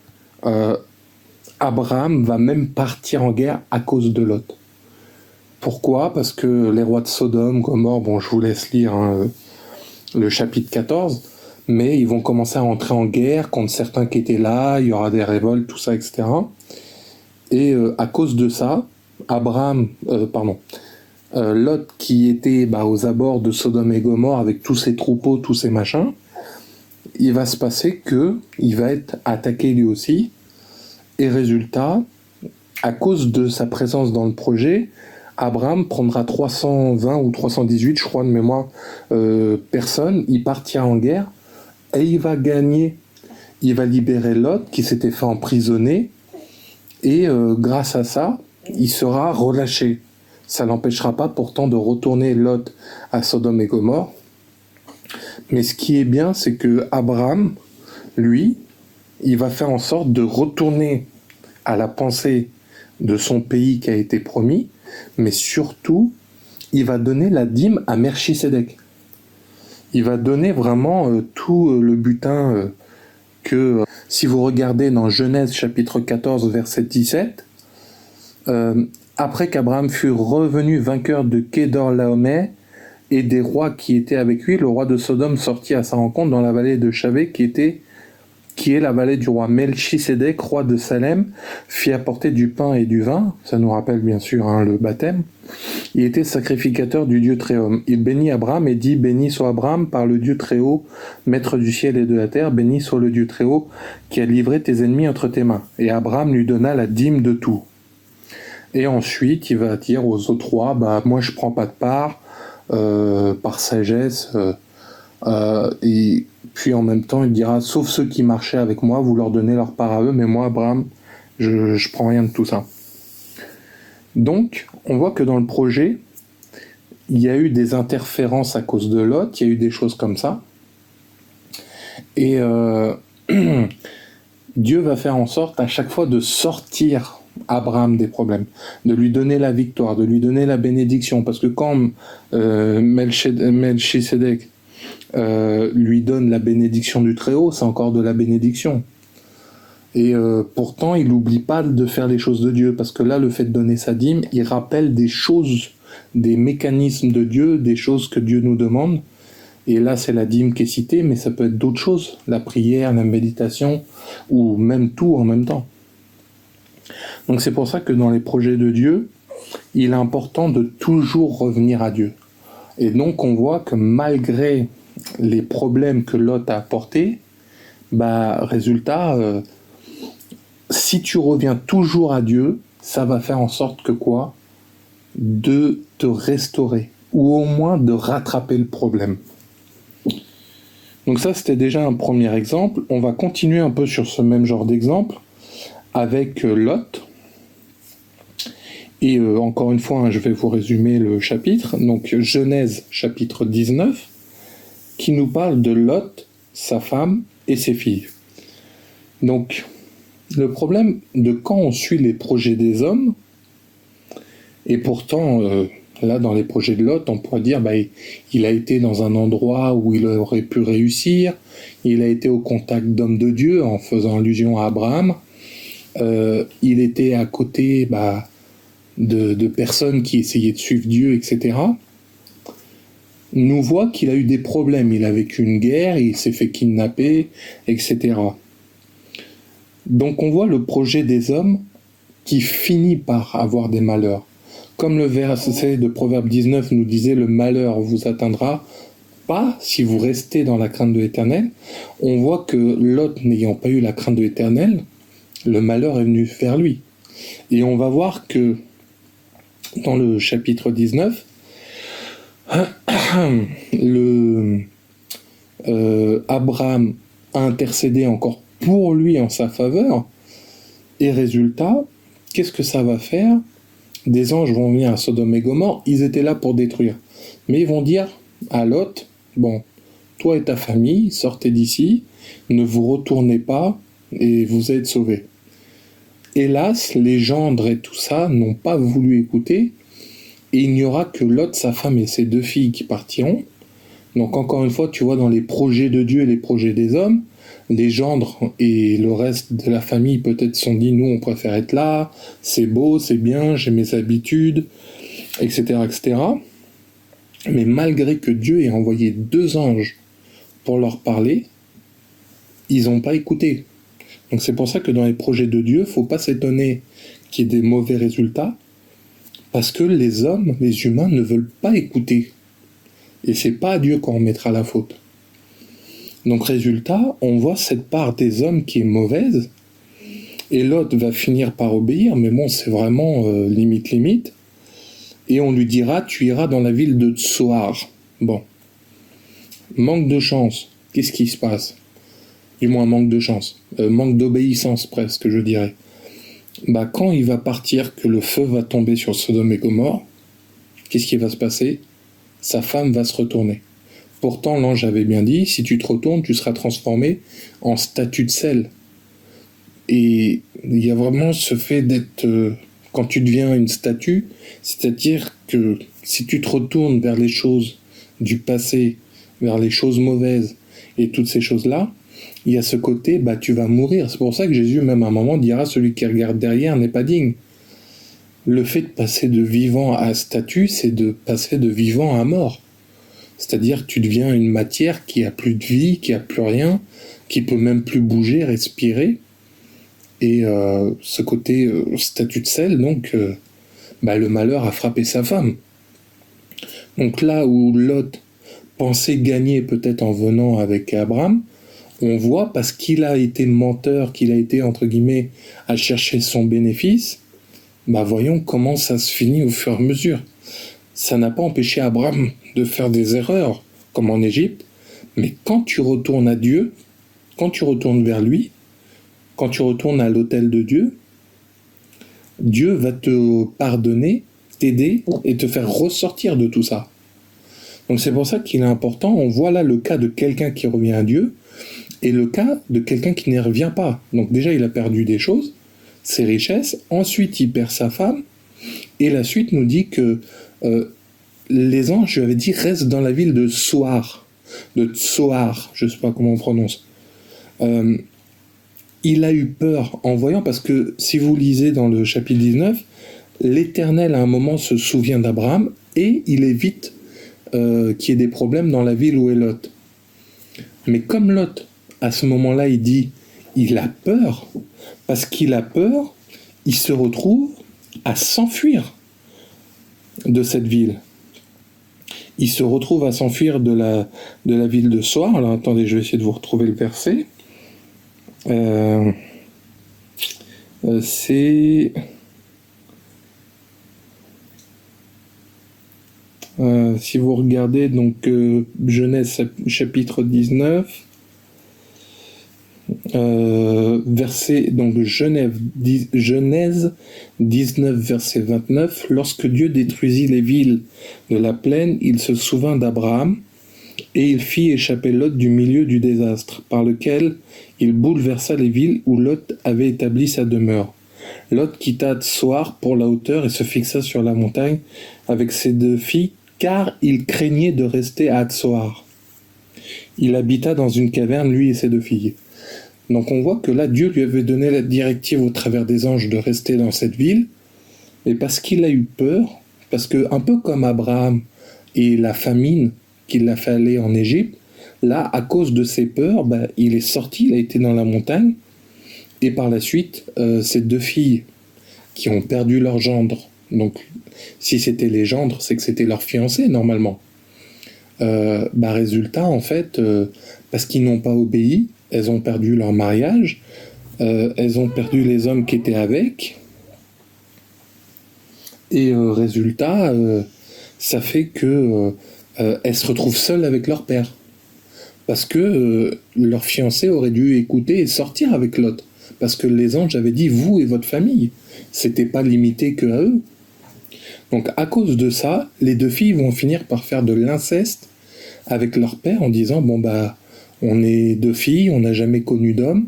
Abraham va même partir en guerre à cause de Lot. Pourquoi ? Parce que les rois de Sodome, Gomorrhe, je vous laisse lire le chapitre 14, mais ils vont commencer à entrer en guerre contre certains qui étaient là, il y aura des révoltes, tout ça, etc. Et à cause de ça, Lot qui était aux abords de Sodome et Gomorrhe avec tous ses troupeaux, tous ses machins, il va se passer que il va être attaqué lui aussi. Et résultat, à cause de sa présence dans le projet, Abraham prendra 320 ou 318, je crois de mémoire, personnes, il partira en guerre et il va gagner. Il va libérer Lot qui s'était fait emprisonner et grâce à ça, il sera relâché. Ça l'empêchera pas pourtant de retourner Lot à Sodome et Gomorrhe. Mais ce qui est bien, c'est que Abraham, lui, il va faire en sorte de retourner à la pensée de son pays qui a été promis, mais surtout, il va donner la dîme à Melchisédek. Il va donner vraiment tout le butin que, si vous regardez dans Genèse chapitre 14, verset 17, après qu'Abraham fut revenu vainqueur de Kédorlaomer et des rois qui étaient avec lui, le roi de Sodome sortit à sa rencontre dans la vallée de Chavé qui est la vallée du roi Melchisédek, roi de Salem, fit apporter du pain et du vin, ça nous rappelle bien sûr le baptême. Il était sacrificateur du Dieu Très-Haut. Il bénit Abraham et dit, béni soit Abraham par le Dieu Très-Haut, maître du ciel et de la terre, béni soit le Dieu Très-Haut qui a livré tes ennemis entre tes mains. Et Abraham lui donna la dîme de tout. Et ensuite, il va dire aux autres rois, moi je prends pas de part, par sagesse, et puis en même temps il dira, sauf ceux qui marchaient avec moi, vous leur donnez leur part à eux, mais moi Abraham, je prends rien de tout ça. Donc, on voit que dans le projet, il y a eu des interférences à cause de Lot, il y a eu des choses comme ça, et Dieu va faire en sorte à chaque fois de sortir Abraham des problèmes, de lui donner la victoire, de lui donner la bénédiction, parce que quand Melchisédek lui donne la bénédiction du Très-Haut, c'est encore de la bénédiction. Et pourtant, il n'oublie pas de faire les choses de Dieu, parce que là, le fait de donner sa dîme, il rappelle des choses, des mécanismes de Dieu, des choses que Dieu nous demande. Et là, c'est la dîme qui est citée, mais ça peut être d'autres choses, la prière, la méditation, ou même tout en même temps. Donc c'est pour ça que dans les projets de Dieu, il est important de toujours revenir à Dieu. Et donc on voit que malgré les problèmes que Lot a apportés, résultat, si tu reviens toujours à Dieu, ça va faire en sorte que quoi ? De te restaurer, ou au moins de rattraper le problème. Donc ça, c'était déjà un premier exemple. On va continuer un peu sur ce même genre d'exemple avec Lot. Et encore une fois, je vais vous résumer le chapitre. Donc Genèse chapitre 19, qui nous parle de Lot, sa femme et ses filles. Donc, le problème de quand on suit les projets des hommes, et pourtant, là, dans les projets de Lot, on pourrait dire, il a été dans un endroit où il aurait pu réussir, il a été au contact d'hommes de Dieu, en faisant allusion à Abraham, il était à côté de personnes qui essayaient de suivre Dieu, etc., nous voit qu'il a eu des problèmes. Il a vécu une guerre, il s'est fait kidnapper, etc. Donc on voit le projet des hommes qui finit par avoir des malheurs. comme le verset de Proverbe 19 nous disait, le malheur vous atteindra pas si vous restez dans la crainte de l'Éternel, on voit que Lot, n'ayant pas eu la crainte de l'Éternel, le malheur est venu vers lui. Et on va voir que dans le chapitre 19, Abraham a intercédé encore pour lui en sa faveur, et résultat, qu'est-ce que ça va faire? Des anges vont venir à Sodome et Gomorrhe, ils étaient là pour détruire. Mais ils vont dire à Lot, bon, toi et ta famille, sortez d'ici, ne vous retournez pas, et vous êtes sauvés. Hélas, les gendres et tout ça n'ont pas voulu écouter, et il n'y aura que Lot, sa femme et ses 2 filles qui partiront. Donc encore une fois, tu vois, dans les projets de Dieu et les projets des hommes, les gendres et le reste de la famille peut-être sont dit, nous on préfère être là, c'est beau, c'est bien, j'ai mes habitudes, etc., etc. Mais malgré que Dieu ait envoyé 2 anges pour leur parler, ils n'ont pas écouté. Donc c'est pour ça que dans les projets de Dieu, il ne faut pas s'étonner qu'il y ait des mauvais résultats, parce que les hommes, les humains ne veulent pas écouter. Et c'est pas à Dieu qu'on remettra la faute. Donc résultat, on voit cette part des hommes qui est mauvaise, et l'autre va finir par obéir, mais bon, c'est vraiment limite, et on lui dira, tu iras dans la ville de Tsoar. Bon. Manque de chance. Qu'est-ce qui se passe? Du moins, manque de chance. Manque d'obéissance, presque, je dirais. Bah, quand il va partir, que le feu va tomber sur Sodome et Gomorrhe, qu'est-ce qui va se passer? Sa femme va se retourner. Pourtant, l'ange avait bien dit, si tu te retournes, tu seras transformé en statue de sel. Et il y a vraiment ce fait d'être... quand tu deviens une statue, c'est-à-dire que si tu te retournes vers les choses du passé, vers les choses mauvaises, et toutes ces choses-là, il y a ce côté, bah tu vas mourir. C'est pour ça que Jésus, même à un moment, dira, celui qui regarde derrière n'est pas digne. Le fait de passer de vivant à statue, c'est de passer de vivant à mort. C'est-à-dire que tu deviens une matière qui a plus de vie, qui a plus rien, qui peut même plus bouger, respirer. Et ce côté statue de sel, donc, le malheur a frappé sa femme. Donc là où Lot pensait gagner peut-être en venant avec Abraham, on voit, parce qu'il a été menteur, qu'il a été, entre guillemets, à chercher son bénéfice, voyons comment ça se finit au fur et à mesure. Ça n'a pas empêché Abraham de faire des erreurs, comme en Égypte, mais quand tu retournes à Dieu, quand tu retournes vers lui, quand tu retournes à l'autel de Dieu, Dieu va te pardonner, t'aider et te faire ressortir de tout ça. Donc c'est pour ça qu'il est important, on voit là le cas de quelqu'un qui revient à Dieu, et le cas de quelqu'un qui n'y revient pas. Donc déjà il a perdu des choses, ses richesses, ensuite il perd sa femme, et la suite nous dit que les anges lui avaient dit reste dans la ville de Tsoar, je ne sais pas comment on prononce. Il a eu peur en voyant, parce que si vous lisez dans le chapitre 19, l'Éternel à un moment se souvient d'Abraham et il évite qu'il y ait des problèmes dans la ville où est Lot. Mais comme Lot, à ce moment-là, il dit, il a peur, parce qu'il a peur, il se retrouve à s'enfuir de cette ville. Il se retrouve à s'enfuir de la ville de Soar. Alors attendez, je vais essayer de vous retrouver le verset. C'est... si vous regardez donc Genèse chapitre 19, verset, donc Genèse 19 verset 29, lorsque Dieu détruisit les villes de la plaine, il se souvint d'Abraham et il fit échapper Lot du milieu du désastre, par lequel il bouleversa les villes où Lot avait établi sa demeure. Lot quitta Tsoar pour la hauteur et se fixa sur la montagne avec ses 2 filles, car il craignait de rester à Tsoar. Il habita dans une caverne, lui et ses 2 filles. Donc on voit que là, Dieu lui avait donné la directive au travers des anges de rester dans cette ville, et parce qu'il a eu peur, parce que un peu comme Abraham et la famine qui l'a fait aller en Égypte, là, à cause de ses peurs, il est sorti, il a été dans la montagne, et par la suite, ces 2 filles qui ont perdu leur gendre Donc, si c'était les gendres, c'est que c'était leur fiancé, normalement. Résultat, en fait, parce qu'ils n'ont pas obéi, elles ont perdu leur mariage, elles ont perdu les hommes qui étaient avec, et résultat, ça fait que elles se retrouvent seules avec leur père. Parce que leur fiancé aurait dû écouter et sortir avec l'autre. Parce que les anges avaient dit vous et votre famille. C'était pas limité que à eux. Donc à cause de ça, les deux filles vont finir par faire de l'inceste avec leur père en disant on est deux filles, on n'a jamais connu d'homme.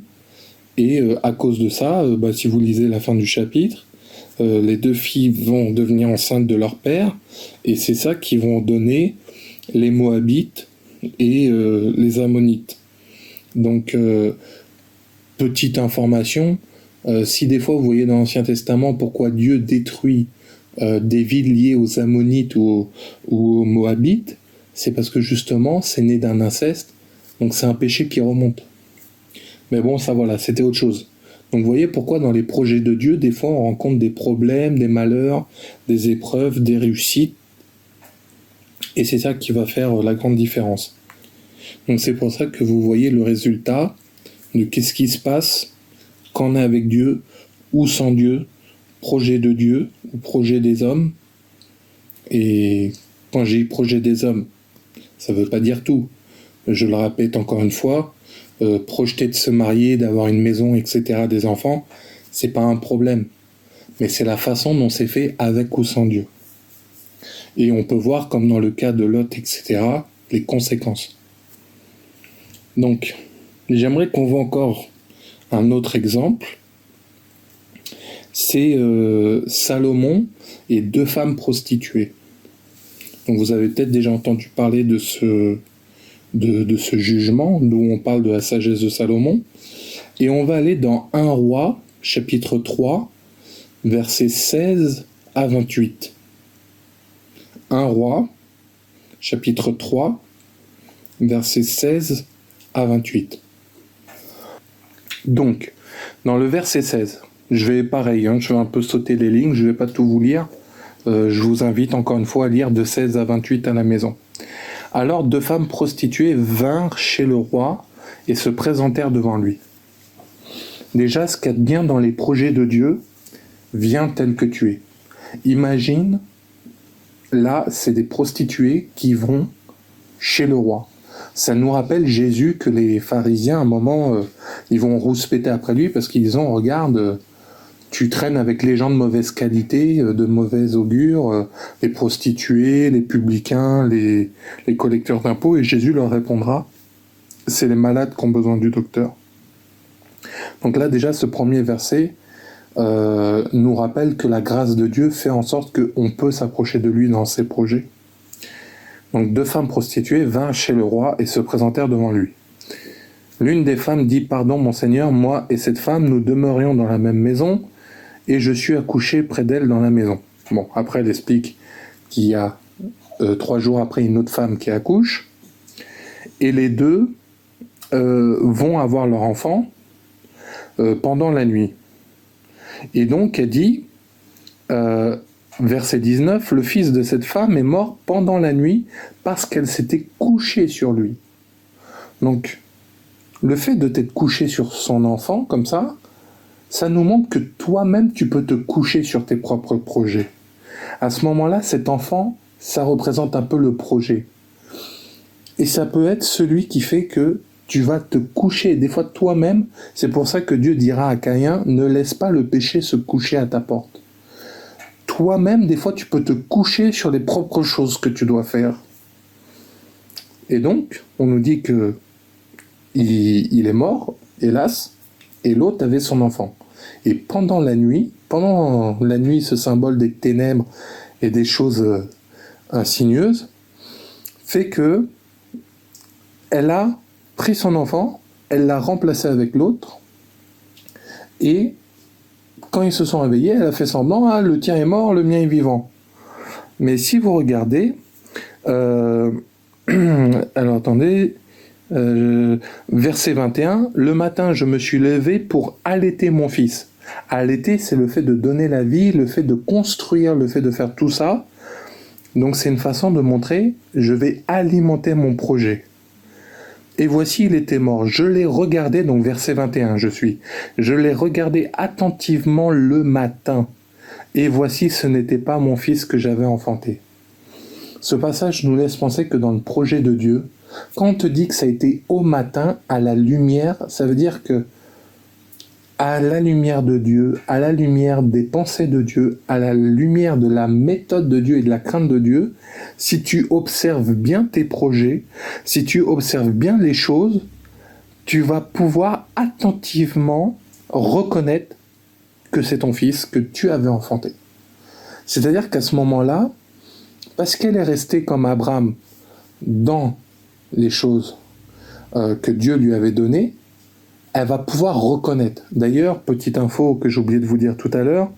Et à cause de ça, si vous lisez la fin du chapitre, les deux filles vont devenir enceintes de leur père, et c'est ça qui vont donner les Moabites et les Ammonites. Donc, petite information, si des fois vous voyez dans l'Ancien Testament pourquoi Dieu détruit des villes liées aux Ammonites ou aux Moabites, c'est parce que justement c'est né d'un inceste, donc c'est un péché qui remonte. Mais bon, ça voilà, c'était autre chose. Donc vous voyez pourquoi dans les projets de Dieu, des fois on rencontre des problèmes, des malheurs, des épreuves, des réussites. Et c'est ça qui va faire la grande différence. Donc c'est pour ça que vous voyez le résultat de qu'est-ce qui se passe quand on est avec Dieu ou sans Dieu, projet de Dieu ou projet des hommes. Et quand j'ai projet des hommes, ça ne veut pas dire tout. Je le répète encore une fois, projeter de se marier, d'avoir une maison, etc., des enfants, c'est pas un problème. Mais c'est la façon dont c'est fait avec ou sans Dieu. Et on peut voir, comme dans le cas de Lot, etc., les conséquences. Donc, j'aimerais qu'on voit encore un autre exemple. C'est Salomon et deux femmes prostituées. Donc vous avez peut-être déjà entendu parler de ce jugement, d'où on parle de la sagesse de Salomon. Et on va aller dans 1 Roi, chapitre 3, versets 16 à 28. 1 Roi, chapitre 3, versets 16 à 28. Donc, dans le verset 16, je vais un peu sauter les lignes, je ne vais pas tout vous lire. Je vous invite encore une fois à lire de 16 à 28 à la maison. Alors 2 femmes prostituées vinrent chez le roi et se présentèrent devant lui. Déjà, ce qu'il y a de bien dans les projets de Dieu, viens tel que tu es. Imagine, là, c'est des prostituées qui vont chez le roi. Ça nous rappelle Jésus que les pharisiens, à un moment, ils vont rouspéter après lui parce qu'ils disent, regarde, tu traînes avec les gens de mauvaise qualité, de mauvais augure, les prostituées, les publicains, les collecteurs d'impôts, et Jésus leur répondra, c'est les malades qui ont besoin du docteur. Donc là déjà ce premier verset nous rappelle que la grâce de Dieu fait en sorte qu'on peut s'approcher de lui dans ses projets. Donc 2 femmes prostituées vinrent chez le roi et se présentèrent devant lui. L'une des femmes dit, pardon mon Seigneur, moi et cette femme nous demeurions dans la même maison, et je suis accouché près d'elle dans la maison. Bon, après elle explique qu'il y a 3 jours après une autre femme qui accouche, et les deux vont avoir leur enfant pendant la nuit. Et donc elle dit, verset 19, le fils de cette femme est mort pendant la nuit parce qu'elle s'était couchée sur lui. Donc, le fait de t'être couché sur son enfant, comme ça nous montre que toi-même, tu peux te coucher sur tes propres projets. À ce moment-là, cet enfant, ça représente un peu le projet. Et ça peut être celui qui fait que tu vas te coucher, des fois toi-même. C'est pour ça que Dieu dira à Caïn, ne laisse pas le péché se coucher à ta porte. Toi-même, des fois, tu peux te coucher sur les propres choses que tu dois faire. Et donc, on nous dit que il est mort, hélas, et l'autre avait son enfant. Et pendant la nuit, ce symbole des ténèbres et des choses insinueuses, fait que elle a pris son enfant, elle l'a remplacé avec l'autre, et quand ils se sont réveillés, elle a fait semblant, le tien est mort, le mien est vivant. Mais si vous regardez, alors attendez, verset 21, le matin je me suis levé pour allaiter mon fils. Allaiter, c'est le fait de donner la vie, le fait de construire, le fait de faire tout ça. Donc c'est une façon de montrer, je vais alimenter mon projet. Et voici, il était mort. Je l'ai regardé, donc verset 21, je l'ai regardé attentivement le matin. Et voici, ce n'était pas mon fils que j'avais enfanté. Ce passage nous laisse penser que dans le projet de Dieu, quand on te dit que ça a été au matin, à la lumière, ça veut dire que à la lumière de Dieu, à la lumière des pensées de Dieu, à la lumière de la méthode de Dieu et de la crainte de Dieu, si tu observes bien tes projets, si tu observes bien les choses, tu vas pouvoir attentivement reconnaître que c'est ton fils que tu avais enfanté. C'est-à-dire qu'à ce moment-là, parce qu'elle est restée comme Abraham dans les choses que Dieu lui avait données, elle va pouvoir reconnaître. D'ailleurs, petite info que j'ai oublié de vous dire tout à l'heure,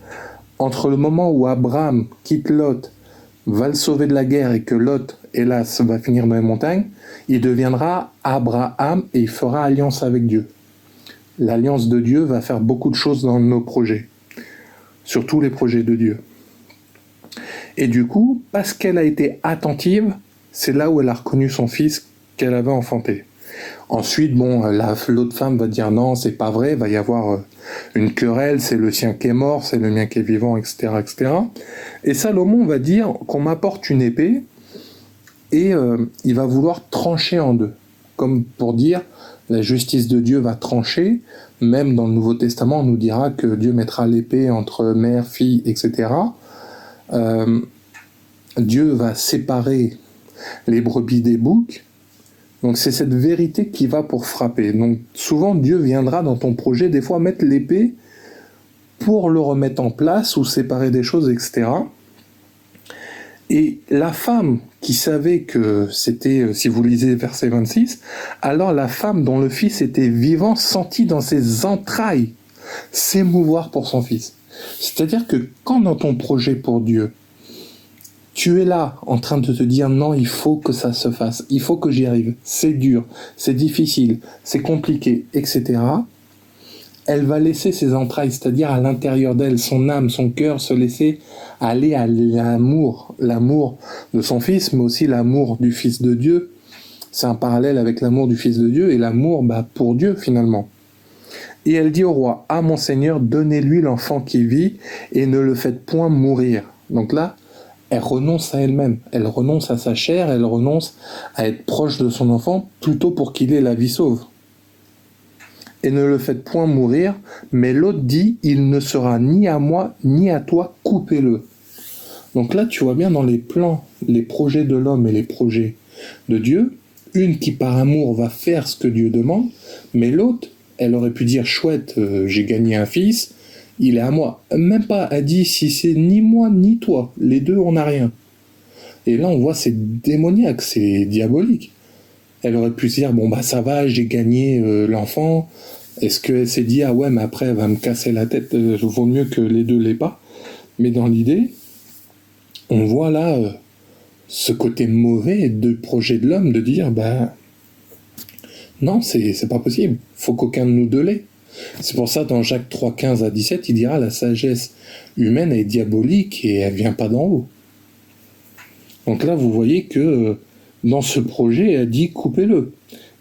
entre le moment où Abraham quitte Lot, va le sauver de la guerre et que Lot, hélas, va finir dans les montagnes, il deviendra Abraham et il fera alliance avec Dieu. L'alliance de Dieu va faire beaucoup de choses dans nos projets, surtout les projets de Dieu. Et du coup, parce qu'elle a été attentive, c'est là où elle a reconnu son fils qu'elle avait enfanté. Ensuite, l'autre femme va dire non, c'est pas vrai, il va y avoir une querelle, c'est le sien qui est mort, c'est le mien qui est vivant, etc., etc. Et Salomon va dire qu'on m'apporte une épée et il va vouloir trancher en deux. Comme pour dire, la justice de Dieu va trancher, même dans le Nouveau Testament, on nous dira que Dieu mettra l'épée entre mère, fille, etc. Dieu va séparer les brebis des boucs. Donc c'est cette vérité qui va pour frapper. Donc souvent Dieu viendra dans ton projet des fois mettre l'épée pour le remettre en place ou séparer des choses, etc. Et la femme qui savait que c'était, si vous lisez verset 26, alors la femme dont le fils était vivant sentit dans ses entrailles s'émouvoir pour son fils. C'est-à-dire que quand dans ton projet pour Dieu, tu es là en train de te dire non, il faut que ça se fasse, il faut que j'y arrive, c'est dur, c'est difficile, c'est compliqué, etc. Elle va laisser ses entrailles, c'est-à-dire à l'intérieur d'elle, son âme, son cœur, se laisser aller à l'amour de son fils, mais aussi l'amour du Fils de Dieu. C'est un parallèle avec l'amour du Fils de Dieu et l'amour pour Dieu finalement. Et elle dit au roi, « Ah mon Seigneur, donnez-lui l'enfant qui vit et ne le faites point mourir. » Donc là, elle renonce à elle-même, elle renonce à sa chair, elle renonce à être proche de son enfant, plutôt pour qu'il ait la vie sauve. Et ne le faites point mourir, mais l'autre dit, il ne sera ni à moi, ni à toi, coupez-le. Donc là, tu vois bien dans les plans, les projets de l'homme et les projets de Dieu, une qui par amour va faire ce que Dieu demande, mais l'autre, elle aurait pu dire, chouette, j'ai gagné un fils, il est à moi. Même pas, elle dit, si c'est ni moi ni toi, les deux, on n'a rien. Et là, on voit, c'est démoniaque, c'est diabolique. Elle aurait pu se dire, ça va, j'ai gagné l'enfant. Est-ce qu'elle s'est dit, ah ouais, mais après, elle va me casser la tête, vaut mieux que les deux l'aient pas. Mais dans l'idée, on voit là ce côté mauvais du projet de l'homme de dire, non, c'est pas possible, faut qu'aucun de nous deux l'ait. C'est pour ça, dans Jacques 3, 15 à 17, il dira, la sagesse humaine est diabolique et elle vient pas d'en haut. Donc là, vous voyez que dans ce projet, elle dit, coupez-le.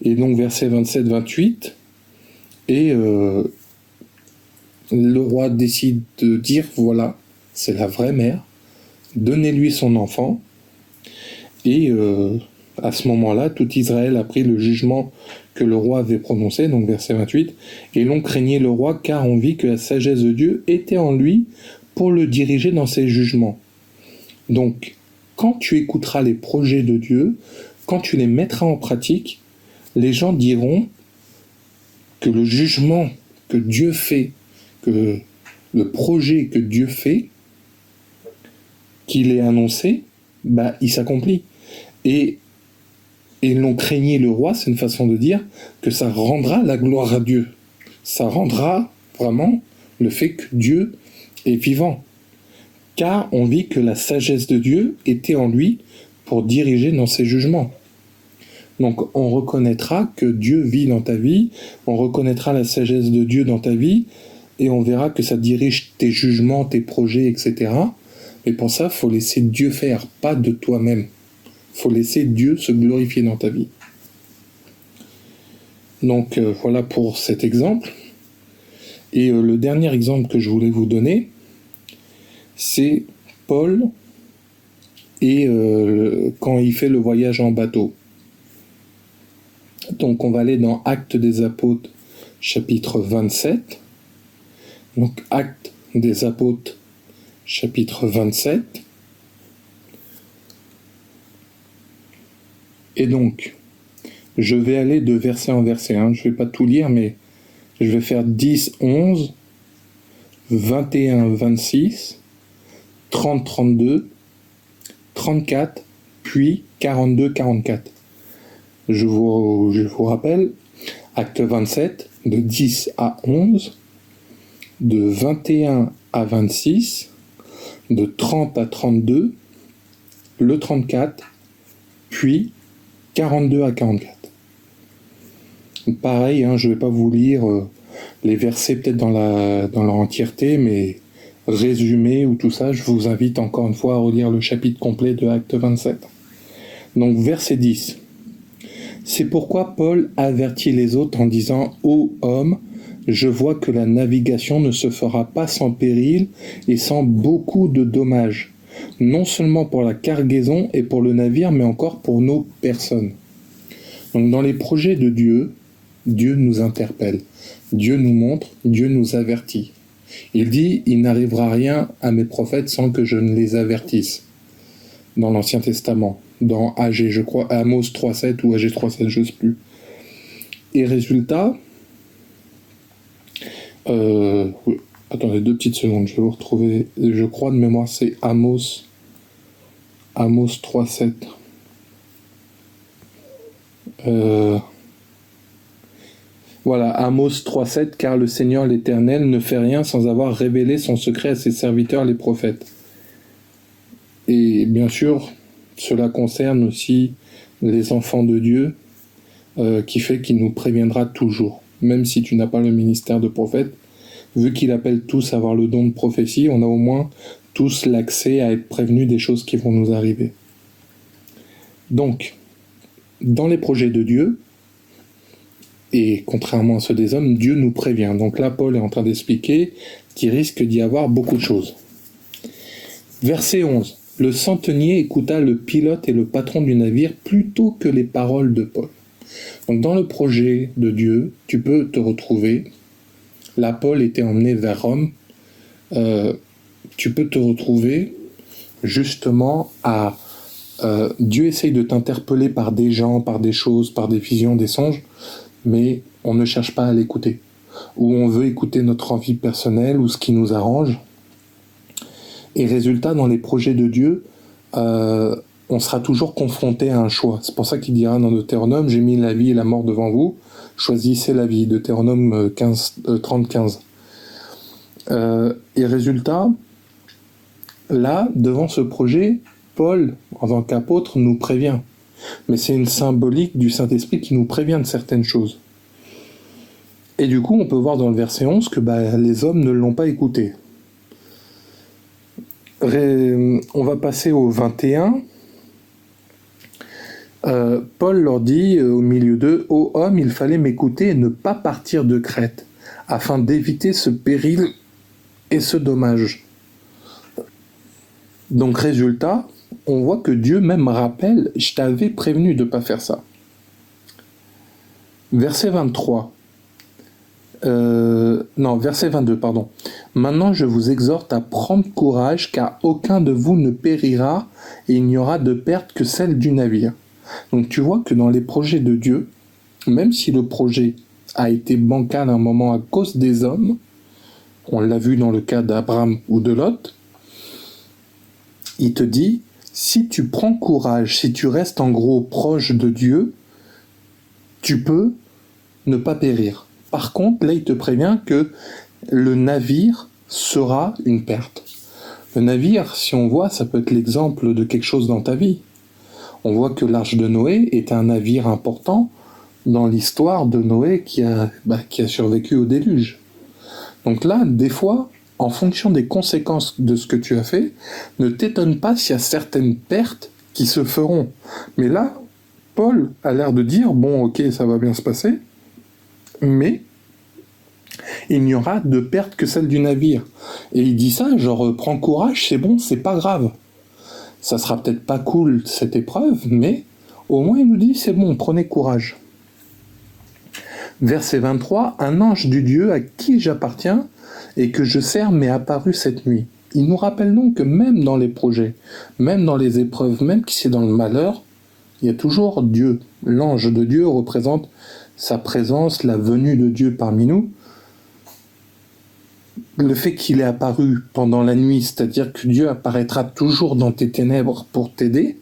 Et donc, verset 27-28, et le roi décide de dire, voilà, c'est la vraie mère, donnez-lui son enfant, et à ce moment-là, tout Israël a pris le jugement que le roi avait prononcé, donc verset 28, et l'on craignait le roi, car on vit que la sagesse de Dieu était en lui pour le diriger dans ses jugements. Donc, quand tu écouteras les projets de Dieu, quand tu les mettras en pratique, les gens diront que le jugement que Dieu fait, que le projet que Dieu fait, qu'il est annoncé, il s'accomplit. Et l'on craignait le roi, c'est une façon de dire que ça rendra la gloire à Dieu. Ça rendra vraiment le fait que Dieu est vivant. Car on vit que la sagesse de Dieu était en lui pour diriger dans ses jugements. Donc on reconnaîtra que Dieu vit dans ta vie, on reconnaîtra la sagesse de Dieu dans ta vie, et on verra que ça dirige tes jugements, tes projets, etc. Mais pour ça, il faut laisser Dieu faire, pas de toi-même. Il faut laisser Dieu se glorifier dans ta vie. Donc voilà pour cet exemple. Et le dernier exemple que je voulais vous donner, c'est Paul et quand il fait le voyage en bateau. Donc on va aller dans Actes des Apôtres, chapitre 27. Donc Actes des Apôtres, chapitre 27. Et donc, je vais aller de verset en verset. Je ne vais pas tout lire, mais je vais faire 10, 11, 21, 26, 30, 32, 34, puis 42, 44. Je vous rappelle, acte 27, de 10 à 11, de 21 à 26, de 30 à 32, le 34, puis 42 à 44. Pareil, je ne vais pas vous lire les versets peut-être dans leur entièreté, mais résumé ou tout ça, je vous invite encore une fois à relire le chapitre complet de Acte 27. Donc verset 10. C'est pourquoi Paul avertit les autres en disant « Ô homme, je vois que la navigation ne se fera pas sans péril et sans beaucoup de dommages, non seulement pour la cargaison et pour le navire, mais encore pour nos personnes. » Donc dans les projets de Dieu, Dieu nous interpelle, Dieu nous montre, Dieu nous avertit. Il dit « Il n'arrivera rien à mes prophètes sans que je ne les avertisse » dans l'Ancien Testament, dans AG, je crois, Amos 3.7 ou AG 3.7, je ne sais plus. Et résultat, attendez 2 petites secondes, je vais vous retrouver, je crois de mémoire c'est Amos 3.7. Voilà, Amos 3.7, car le Seigneur l'Éternel ne fait rien sans avoir révélé son secret à ses serviteurs les prophètes. Et bien sûr, cela concerne aussi les enfants de Dieu, qui fait qu'il nous préviendra toujours. Même si tu n'as pas le ministère de prophète, vu qu'il appelle tous à avoir le don de prophétie, on a au moins tous l'accès à être prévenus des choses qui vont nous arriver. Donc, dans les projets de Dieu, et contrairement à ceux des hommes, Dieu nous prévient. Donc là, Paul est en train d'expliquer qu'il risque d'y avoir beaucoup de choses. Verset 11. Le centenier écouta le pilote et le patron du navire plutôt que les paroles de Paul. Donc dans le projet de Dieu, tu peux te retrouver, là Paul était emmené vers Rome, tu peux te retrouver justement à... Dieu essaye de t'interpeller par des gens, par des choses, par des visions, des songes, mais on ne cherche pas à l'écouter. Ou on veut écouter notre envie personnelle ou ce qui nous arrange. Et résultat, dans les projets de Dieu, on sera toujours confronté à un choix. C'est pour ça qu'il dira dans Deutéronome, j'ai mis la vie et la mort devant vous, choisissez la vie. Deutéronome 30-15. Et résultat, là, devant ce projet, Paul, en tant qu'apôtre, nous prévient. Mais c'est une symbolique du Saint-Esprit qui nous prévient de certaines choses. Et du coup, on peut voir dans le verset 11 que les hommes ne l'ont pas écouté. On va passer au 21. Paul leur dit au milieu d'eux, « Ô homme, il fallait m'écouter et ne pas partir de Crète, afin d'éviter ce péril et ce dommage. » Donc résultat, on voit que Dieu même rappelle, « Je t'avais prévenu de ne pas faire ça. » Verset 23. Verset 22, pardon. « Maintenant je vous exhorte à prendre courage, car aucun de vous ne périra, et il n'y aura de perte que celle du navire. » Donc tu vois que dans les projets de Dieu, même si le projet a été bancal à un moment à cause des hommes, on l'a vu dans le cas d'Abraham ou de Lot, il te dit, si tu prends courage, si tu restes en gros proche de Dieu, tu peux ne pas périr. Par contre, là, il te prévient que le navire sera une perte. Le navire, si on voit, ça peut être l'exemple de quelque chose dans ta vie. On voit que l'arche de Noé est un navire important dans l'histoire de Noé qui a survécu au déluge. Donc là, des fois, en fonction des conséquences de ce que tu as fait, ne t'étonne pas s'il y a certaines pertes qui se feront. Mais là, Paul a l'air de dire, bon, ok, ça va bien se passer, mais il n'y aura de perte que celle du navire. Et il dit ça, genre, prends courage, c'est bon, c'est pas grave. Ça sera peut-être pas cool, cette épreuve, mais au moins il nous dit, c'est bon, prenez courage. Verset 23, « Un ange du Dieu à qui j'appartiens et que je sers m'est apparu cette nuit. » Il nous rappelle donc que même dans les projets, même dans les épreuves, même si c'est dans le malheur, il y a toujours Dieu. L'ange de Dieu représente sa présence, la venue de Dieu parmi nous. Le fait qu'il est apparu pendant la nuit, c'est-à-dire que Dieu apparaîtra toujours dans tes ténèbres pour t'aider,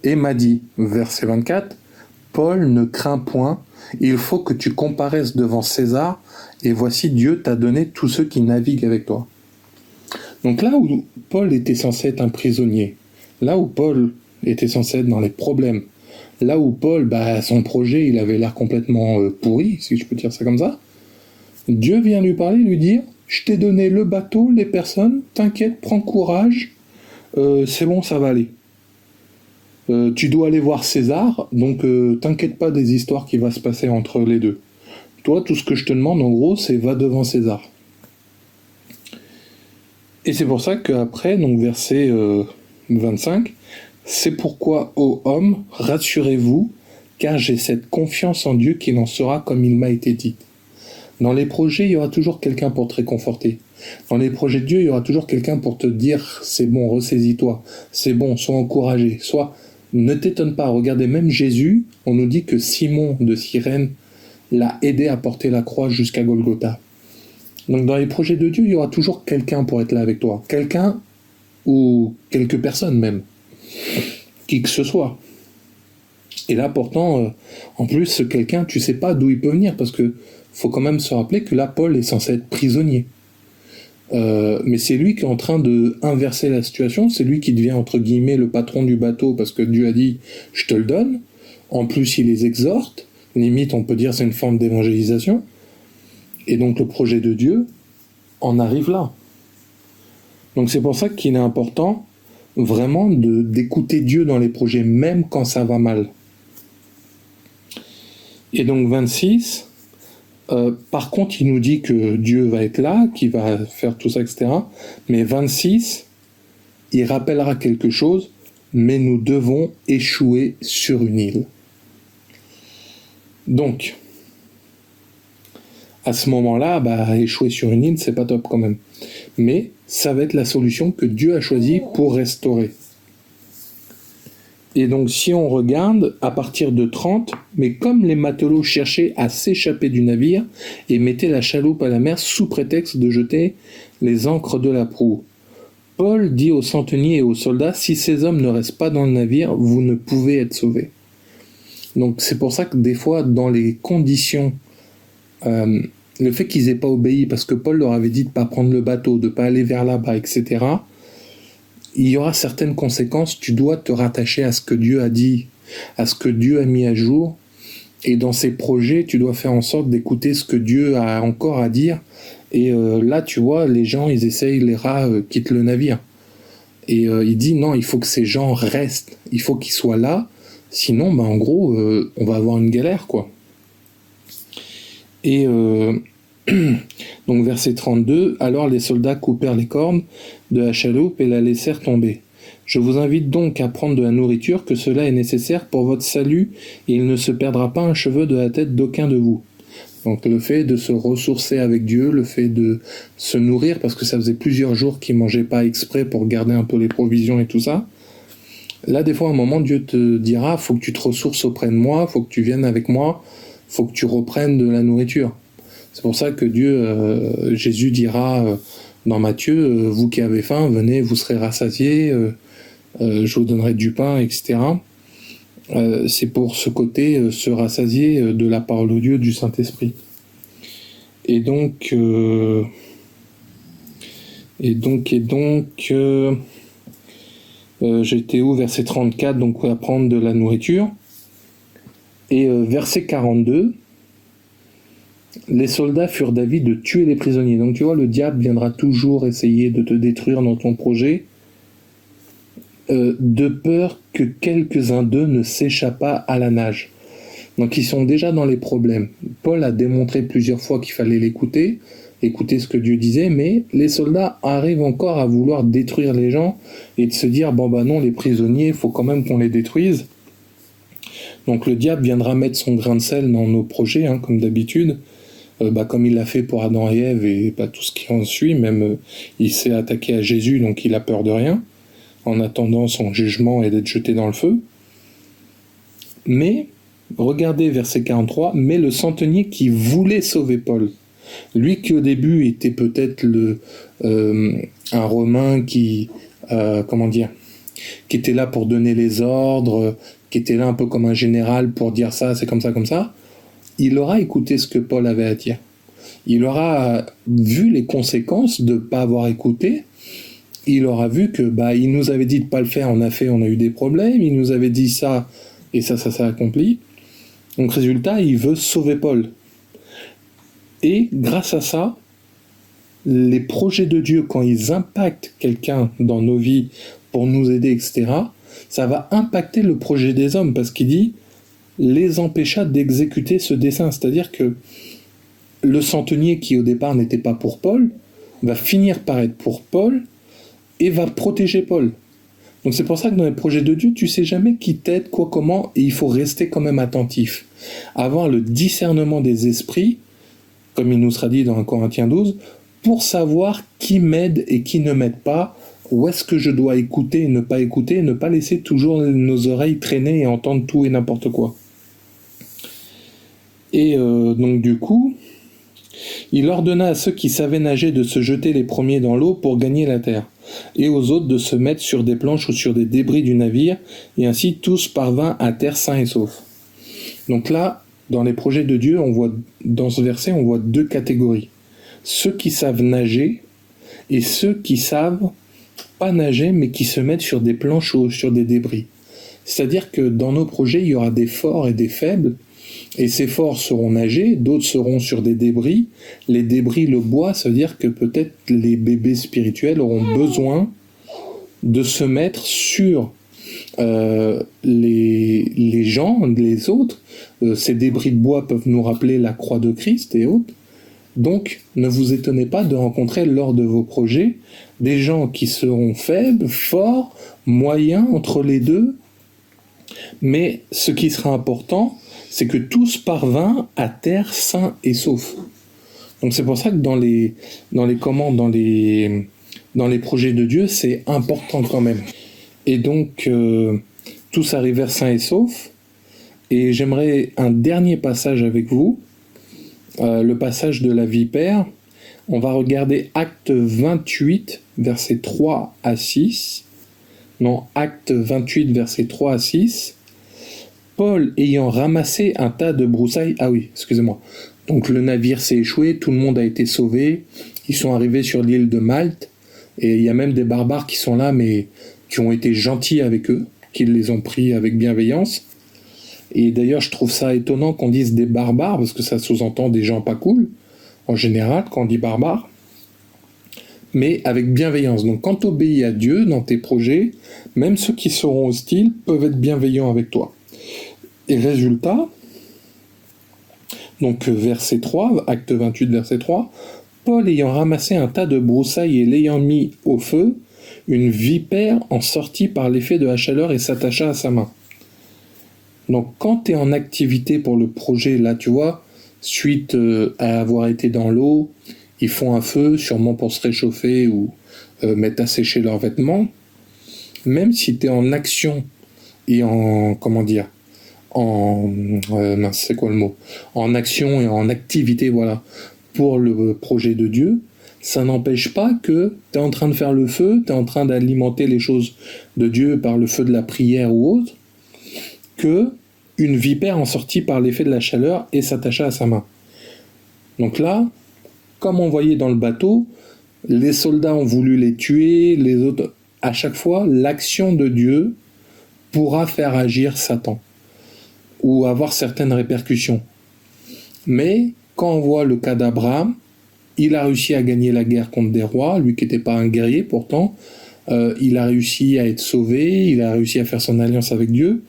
et m'a dit, verset 24, « Paul, ne crains point, il faut que tu comparaisses devant César, et voici Dieu t'a donné tous ceux qui naviguent avec toi. » Donc là où Paul était censé être un prisonnier, là où Paul était censé être dans les problèmes, là où Paul, son projet, il avait l'air complètement pourri, si je peux dire ça comme ça, Dieu vient lui parler, lui dire, « Je t'ai donné le bateau, les personnes, t'inquiète, prends courage, c'est bon, ça va aller. Tu dois aller voir César, donc t'inquiète pas des histoires qui vont se passer entre les deux. Toi, tout ce que je te demande, en gros, c'est va devant César. » Et c'est pour ça qu'après, donc verset 25, « C'est pourquoi, ô hommes, rassurez-vous, car j'ai cette confiance en Dieu qu'il en sera comme il m'a été dit. » Dans les projets, il y aura toujours quelqu'un pour te réconforter. Dans les projets de Dieu, il y aura toujours quelqu'un pour te dire « C'est bon, ressaisis-toi. C'est bon, sois encouragé. Ne t'étonne pas. » Regardez, même Jésus, on nous dit que Simon de Cyrène l'a aidé à porter la croix jusqu'à Golgotha. Donc dans les projets de Dieu, il y aura toujours quelqu'un pour être là avec toi. Quelqu'un ou quelques personnes même. Qui que ce soit. Et là, pourtant, en plus, ce quelqu'un, tu sais pas d'où il peut venir, parce que faut quand même se rappeler que là, Paul est censé être prisonnier. Mais c'est lui qui est en train de inverser la situation, c'est lui qui devient entre guillemets le patron du bateau, parce que Dieu a dit « je te le donne ». En plus, il les exhorte, limite on peut dire c'est une forme d'évangélisation. Et donc le projet de Dieu en arrive là. Donc c'est pour ça qu'il est important vraiment d'écouter Dieu dans les projets, même quand ça va mal. Et donc 26, par contre il nous dit que Dieu va être là, qu'il va faire tout ça, etc. Mais 26, il rappellera quelque chose, mais nous devons échouer sur une île. Donc, à ce moment-là, échouer sur une île, c'est pas top quand même. Mais ça va être la solution que Dieu a choisie pour restaurer. Et donc, si on regarde, à partir de 30, mais comme les matelots cherchaient à s'échapper du navire et mettaient la chaloupe à la mer sous prétexte de jeter les ancres de la proue, Paul dit aux centeniers et aux soldats, « Si ces hommes ne restent pas dans le navire, vous ne pouvez être sauvés. » Donc, c'est pour ça que des fois, dans les conditions le fait qu'ils n'aient pas obéi, parce que Paul leur avait dit de ne pas prendre le bateau, de ne pas aller vers là-bas, etc., il y aura certaines conséquences, tu dois te rattacher à ce que Dieu a dit, à ce que Dieu a mis à jour, et dans ces projets, tu dois faire en sorte d'écouter ce que Dieu a encore à dire, et là, tu vois, les gens, ils essayent, les rats quittent le navire. Et il dit, non, il faut que ces gens restent, il faut qu'ils soient là, sinon, en gros, on va avoir une galère, quoi. Et donc verset 32, « Alors les soldats coupèrent les cornes de la chaloupe et la laissèrent tomber. Je vous invite donc à prendre de la nourriture, que cela est nécessaire pour votre salut, et il ne se perdra pas un cheveu de la tête d'aucun de vous. » Donc le fait de se ressourcer avec Dieu, le fait de se nourrir, parce que ça faisait plusieurs jours qu'ils ne mangeaient pas exprès pour garder un peu les provisions et tout ça. Là, des fois, à un moment, Dieu te dira, « Faut que tu te ressources auprès de moi, faut que tu viennes avec moi, faut que tu reprennes de la nourriture. » C'est pour ça que Jésus dira dans Matthieu, vous qui avez faim, venez, vous serez rassasiés, je vous donnerai du pain, etc. C'est pour ce côté, se rassasier de la parole de Dieu, du Saint-Esprit. Et donc, j'étais où? Verset 34, donc à prendre de la nourriture. Et verset 42, les soldats furent d'avis de tuer les prisonniers. Donc tu vois, le diable viendra toujours essayer de te détruire dans ton projet, de peur que quelques-uns d'eux ne s'échappent à la nage. Donc ils sont déjà dans les problèmes. Paul a démontré plusieurs fois qu'il fallait l'écouter, écouter ce que Dieu disait, mais les soldats arrivent encore à vouloir détruire les gens et de se dire, bon bah non, les prisonniers, il faut quand même qu'on les détruise. Donc le diable viendra mettre son grain de sel dans nos projets, hein, comme d'habitude, comme il l'a fait pour Adam et Ève et pas tout ce qui en suit, même il s'est attaqué à Jésus, donc il a peur de rien, en attendant son jugement et d'être jeté dans le feu. Mais, regardez verset 43, mais le centenier qui voulait sauver Paul, lui qui au début était peut-être un Romain qui était là pour donner les ordres, qui était là un peu comme un général pour dire ça, c'est comme ça, il aura écouté ce que Paul avait à dire. Il aura vu les conséquences de ne pas avoir écouté. Il aura vu que il nous avait dit de ne pas le faire, on a eu des problèmes, il nous avait dit ça, et ça s'est accompli. Donc résultat, il veut sauver Paul. Et grâce à ça, les projets de Dieu, quand ils impactent quelqu'un dans nos vies pour nous aider, etc., ça va impacter le projet des hommes, parce qu'il dit les empêcha d'exécuter ce dessein. C'est-à-dire que le centenier qui au départ n'était pas pour Paul, va finir par être pour Paul et va protéger Paul. Donc c'est pour ça que dans les projets de Dieu, tu sais jamais qui t'aide, quoi, comment, et il faut rester quand même attentif. Avoir le discernement des esprits, comme il nous sera dit dans 1 Corinthiens 12, pour savoir qui m'aide et qui ne m'aide pas, où est-ce que je dois écouter et ne pas laisser toujours nos oreilles traîner et entendre tout et n'importe quoi. Et donc du coup, il ordonna à ceux qui savaient nager de se jeter les premiers dans l'eau pour gagner la terre, et aux autres de se mettre sur des planches ou sur des débris du navire, et ainsi tous parvinrent à terre sains et saufs. Donc là, dans les projets de Dieu, dans ce verset, on voit deux catégories. Ceux qui savent nager, et ceux qui savent pas nager, mais qui se mettent sur des planches ou sur des débris. C'est-à-dire que dans nos projets, il y aura des forts et des faibles, et ces forts seront nagés, d'autres seront sur des débris. Les débris, le bois, ça veut dire que peut-être les bébés spirituels auront besoin de se mettre sur les gens, les autres. Ces débris de bois peuvent nous rappeler la croix de Christ et autres. Donc, ne vous étonnez pas de rencontrer lors de vos projets des gens qui seront faibles, forts, moyens, entre les deux. Mais ce qui sera important, c'est que tous parvinrent à terre sains et saufs. Donc c'est pour ça que dans les projets de Dieu, c'est important quand même. Et donc, tous arrivèrent sains et saufs. Et j'aimerais un dernier passage avec vous, le passage de la vipère. On va regarder Acte 28, versets 3 à 6. Non, Acte 28, versets 3 à 6. Paul ayant ramassé un tas de broussailles... Ah oui, excusez-moi. Donc le navire s'est échoué, tout le monde a été sauvé. Ils sont arrivés sur l'île de Malte. Et il y a même des barbares qui sont là, mais qui ont été gentils avec eux, qui les ont pris avec bienveillance. Et d'ailleurs, je trouve ça étonnant qu'on dise des barbares, parce que ça sous-entend des gens pas cool, en général, quand on dit barbares. Mais avec bienveillance. Donc quand tu obéis à Dieu dans tes projets, même ceux qui seront hostiles peuvent être bienveillants avec toi. Et résultat, donc verset 3, acte 28, verset 3, Paul ayant ramassé un tas de broussailles et l'ayant mis au feu, une vipère en sortit par l'effet de la chaleur et s'attacha à sa main. Donc quand tu es en activité pour le projet, là tu vois, suite à avoir été dans l'eau, ils font un feu, sûrement pour se réchauffer ou mettre à sécher leurs vêtements, même si tu es en action et en en action et en activité, voilà, pour le projet de Dieu, ça n'empêche pas que tu es en train de faire le feu, tu es en train d'alimenter les choses de Dieu par le feu de la prière ou autre, que une vipère en sortit par l'effet de la chaleur et s'attacha à sa main. Donc là, comme on voyait dans le bateau, les soldats ont voulu les tuer, les autres... À chaque fois, l'action de Dieu pourra faire agir Satan ou avoir certaines répercussions. Mais quand on voit le cas d'Abraham, il a réussi à gagner la guerre contre des rois, lui qui n'était pas un guerrier pourtant. Il a réussi à être sauvé, il a réussi à faire son alliance avec Dieu.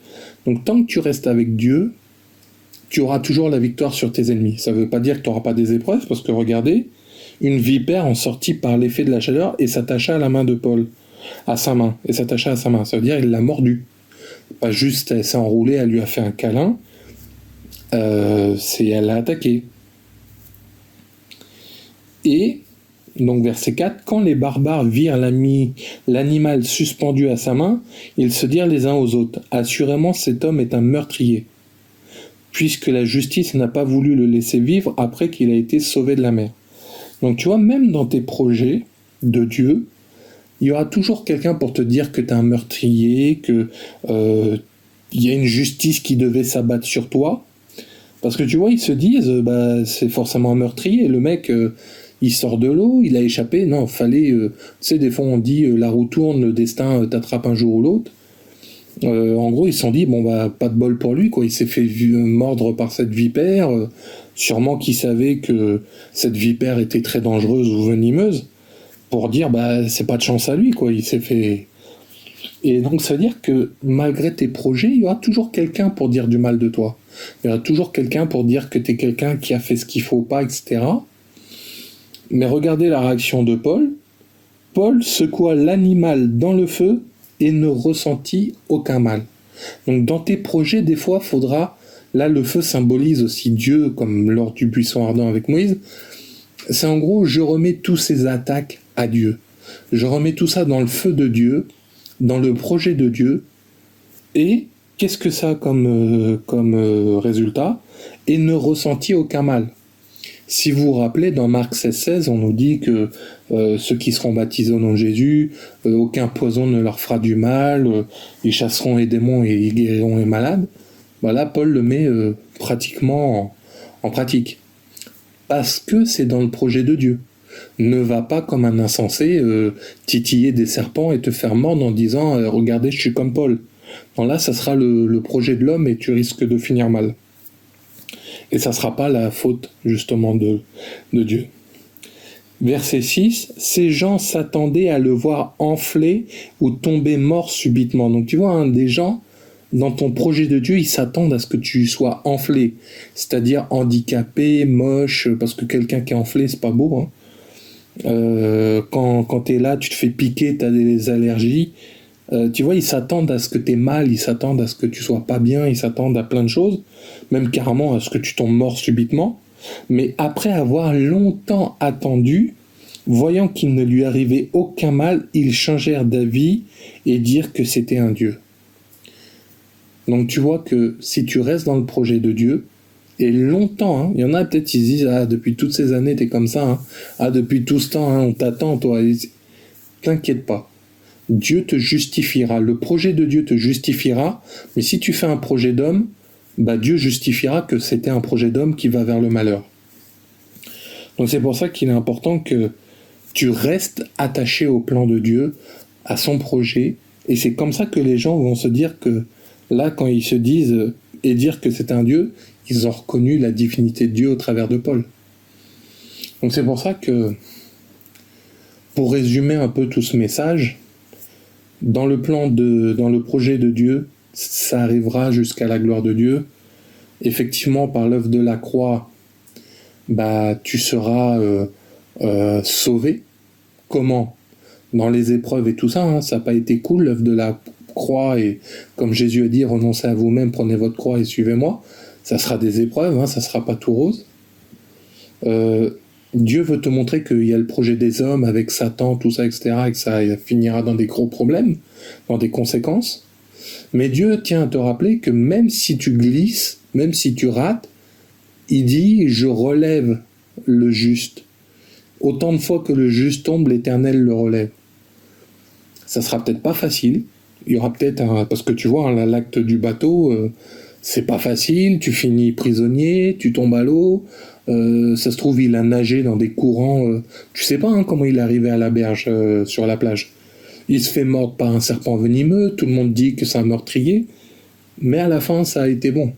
Donc tant que tu restes avec Dieu, tu auras toujours la victoire sur tes ennemis. Ça ne veut pas dire que tu n'auras pas des épreuves, parce que regardez, une vipère en sortit par l'effet de la chaleur et s'attacha à la main de Paul, à sa main, et s'attacha à sa main. Ça veut dire qu'il l'a mordu. Pas juste elle s'est enroulée, elle lui a fait un câlin, elle l'a attaqué. Et, donc verset 4, quand les barbares virent l'animal suspendu à sa main, ils se dirent les uns aux autres, assurément cet homme est un meurtrier, puisque la justice n'a pas voulu le laisser vivre après qu'il a été sauvé de la mer. Donc tu vois, même dans tes projets de Dieu, il y aura toujours quelqu'un pour te dire que tu es un meurtrier, que y a une justice qui devait s'abattre sur toi. Parce que tu vois, ils se disent, c'est forcément un meurtrier. Le mec, il sort de l'eau, il a échappé. Non, fallait... tu sais, des fois on dit, la roue tourne, le destin t'attrape un jour ou l'autre. En gros, ils se sont dit, pas de bol pour lui, quoi. Il s'est fait mordre par cette vipère. Sûrement qu'il savait que cette vipère était très dangereuse ou venimeuse. Pour dire, c'est pas de chance à lui, quoi. Il s'est fait... Et donc, ça veut dire que malgré tes projets, il y aura toujours quelqu'un pour dire du mal de toi. Il y aura toujours quelqu'un pour dire que t'es quelqu'un qui a fait ce qu'il faut pas, etc. Mais regardez la réaction de Paul. Paul secoua l'animal dans le feu et ne ressentit aucun mal. Donc, dans tes projets, des fois, faudra... Là, le feu symbolise aussi Dieu, comme lors du buisson ardent avec Moïse. C'est en gros, je remets tous ces attaques à Dieu. Je remets tout ça dans le feu de Dieu, dans le projet de Dieu. Et qu'est-ce que ça a comme résultat? Et ne ressentit aucun mal. Si vous vous rappelez, dans Marc 16,16, on nous dit que ceux qui seront baptisés au nom de Jésus, aucun poison ne leur fera du mal, ils chasseront les démons et ils guériront les malades. Là, Paul le met pratiquement en pratique. Parce que c'est dans le projet de Dieu. Ne va pas comme un insensé titiller des serpents et te faire mordre en disant « Regardez, je suis comme Paul ». Non, là, ça sera le projet de l'homme et tu risques de finir mal. Et ça ne sera pas la faute, justement, de Dieu. Verset 6, « Ces gens s'attendaient à le voir enfler ou tomber mort subitement. » Donc tu vois, des gens... Dans ton projet de Dieu, ils s'attendent à ce que tu sois enflé, c'est-à-dire handicapé, moche, parce que quelqu'un qui est enflé, c'est pas beau. Quand tu es là, tu te fais piquer, tu as des allergies. Tu vois, ils s'attendent à ce que tu aies mal, ils s'attendent à ce que tu sois pas bien, ils s'attendent à plein de choses, même carrément à ce que tu tombes mort subitement. Mais après avoir longtemps attendu, voyant qu'il ne lui arrivait aucun mal, ils changèrent d'avis et dirent que c'était un Dieu. Donc tu vois que si tu restes dans le projet de Dieu, et longtemps, il y en a peut-être qui se disent « Ah, depuis toutes ces années, t'es comme ça. Ah, depuis tout ce temps, on t'attend, toi. » T'inquiète pas. Dieu te justifiera. Le projet de Dieu te justifiera. Mais si tu fais un projet d'homme, Dieu justifiera que c'était un projet d'homme qui va vers le malheur. Donc c'est pour ça qu'il est important que tu restes attaché au plan de Dieu, à son projet. Et c'est comme ça que les gens vont se dire que là, quand ils se disent et dire que c'est un Dieu, ils ont reconnu la divinité de Dieu au travers de Paul. Donc c'est pour ça que, pour résumer un peu tout ce message, dans le projet de Dieu, ça arrivera jusqu'à la gloire de Dieu. Effectivement, par l'œuvre de la croix, tu seras sauvé. Comment? Dans les épreuves et tout ça, ça n'a pas été cool, l'œuvre de la croix, et comme Jésus a dit, renoncez à vous-même, prenez votre croix et suivez-moi. Ça sera des épreuves, ça sera pas tout rose. Dieu veut te montrer qu'il y a le projet des hommes avec Satan, tout ça, etc., et que ça finira dans des gros problèmes, dans des conséquences. Mais Dieu tient à te rappeler que même si tu glisses, même si tu rates, il dit « Je relève le juste ». Autant de fois que le juste tombe, l'Éternel le relève. Ça sera peut-être pas facile. Il y aura peut-être parce que tu vois, l'acte du bateau, c'est pas facile. Tu finis prisonnier, tu tombes à l'eau. Ça se trouve, il a nagé dans des courants. Tu sais pas comment il est arrivé à la berge sur la plage. Il se fait mordre par un serpent venimeux. Tout le monde dit que c'est un meurtrier. Mais à la fin, ça a été bon.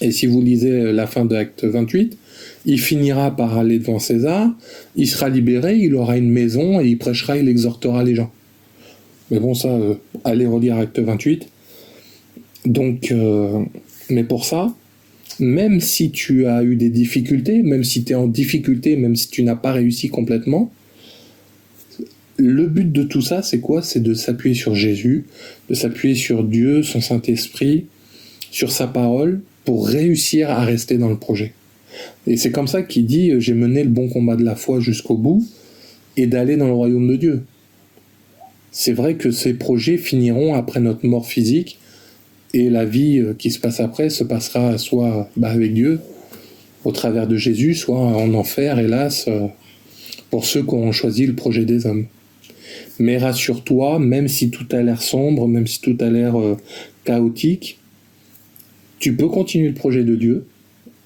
Et si vous lisez la fin de Acte 28, il finira par aller devant César, il sera libéré, il aura une maison et il prêchera, il exhortera les gens. Mais bon, ça, allez relire Acte 28. Donc, mais pour ça, même si tu as eu des difficultés, même si tu es en difficulté, même si tu n'as pas réussi complètement, le but de tout ça, c'est quoi? C'est de s'appuyer sur Jésus, de s'appuyer sur Dieu, son Saint-Esprit, sur sa parole, pour réussir à rester dans le projet. Et c'est comme ça qu'il dit « J'ai mené le bon combat de la foi jusqu'au bout » et d'aller dans le royaume de Dieu. C'est vrai que ces projets finiront après notre mort physique, et la vie qui se passe après se passera soit avec Dieu, au travers de Jésus, soit en enfer, hélas, pour ceux qui ont choisi le projet des hommes. Mais rassure-toi, même si tout a l'air sombre, même si tout a l'air chaotique, tu peux continuer le projet de Dieu.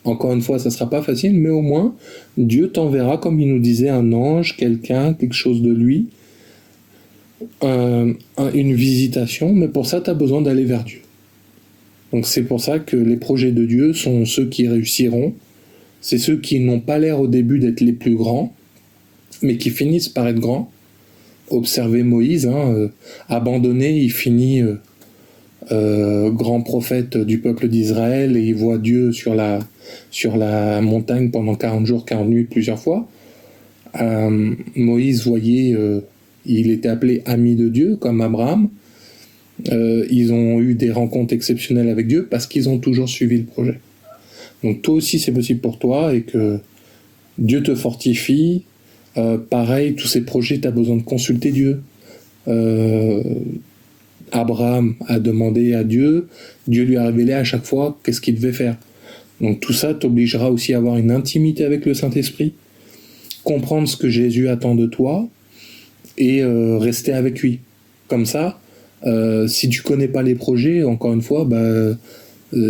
Encore une fois, ça ne sera pas facile, mais au moins, Dieu t'enverra, comme il nous disait, un ange, quelqu'un, quelque chose de lui, une visitation, mais pour ça, tu as besoin d'aller vers Dieu. Donc c'est pour ça que les projets de Dieu sont ceux qui réussiront, c'est ceux qui n'ont pas l'air au début d'être les plus grands, mais qui finissent par être grands. Observez Moïse, abandonné, il finit grand prophète du peuple d'Israël et il voit Dieu sur la montagne pendant 40 jours, 40 nuits, plusieurs fois. Moïse voyait, il était appelé ami de Dieu, comme Abraham. Ils ont eu des rencontres exceptionnelles avec Dieu parce qu'ils ont toujours suivi le projet. Donc toi aussi c'est possible pour toi et que Dieu te fortifie. Pareil, tous ces projets, tu as besoin de consulter Dieu. Abraham a demandé à Dieu, Dieu lui a révélé à chaque fois qu'est-ce qu'il devait faire. Donc tout ça t'obligera aussi à avoir une intimité avec le Saint-Esprit, comprendre ce que Jésus attend de toi et rester avec lui. Comme ça, si tu connais pas les projets, encore une fois,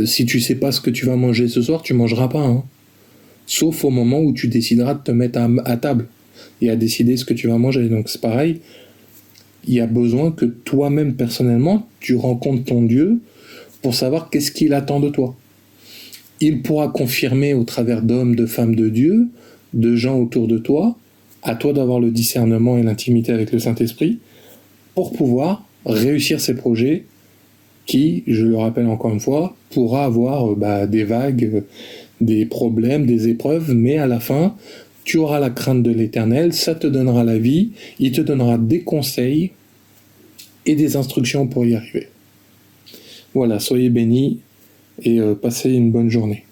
si tu sais pas ce que tu vas manger ce soir, tu mangeras pas. Sauf au moment où tu décideras de te mettre à table et à décider ce que tu vas manger. Donc c'est pareil, il y a besoin que toi-même personnellement, tu rencontres ton Dieu pour savoir qu'est-ce qu'il attend de toi. Il pourra confirmer au travers d'hommes, de femmes de Dieu, de gens autour de toi, à toi d'avoir le discernement et l'intimité avec le Saint-Esprit pour pouvoir réussir ces projets qui, je le rappelle encore une fois, pourra avoir des vagues, des problèmes, des épreuves, mais à la fin, tu auras la crainte de l'Éternel, ça te donnera la vie, il te donnera des conseils et des instructions pour y arriver. Voilà, soyez bénis et passez une bonne journée.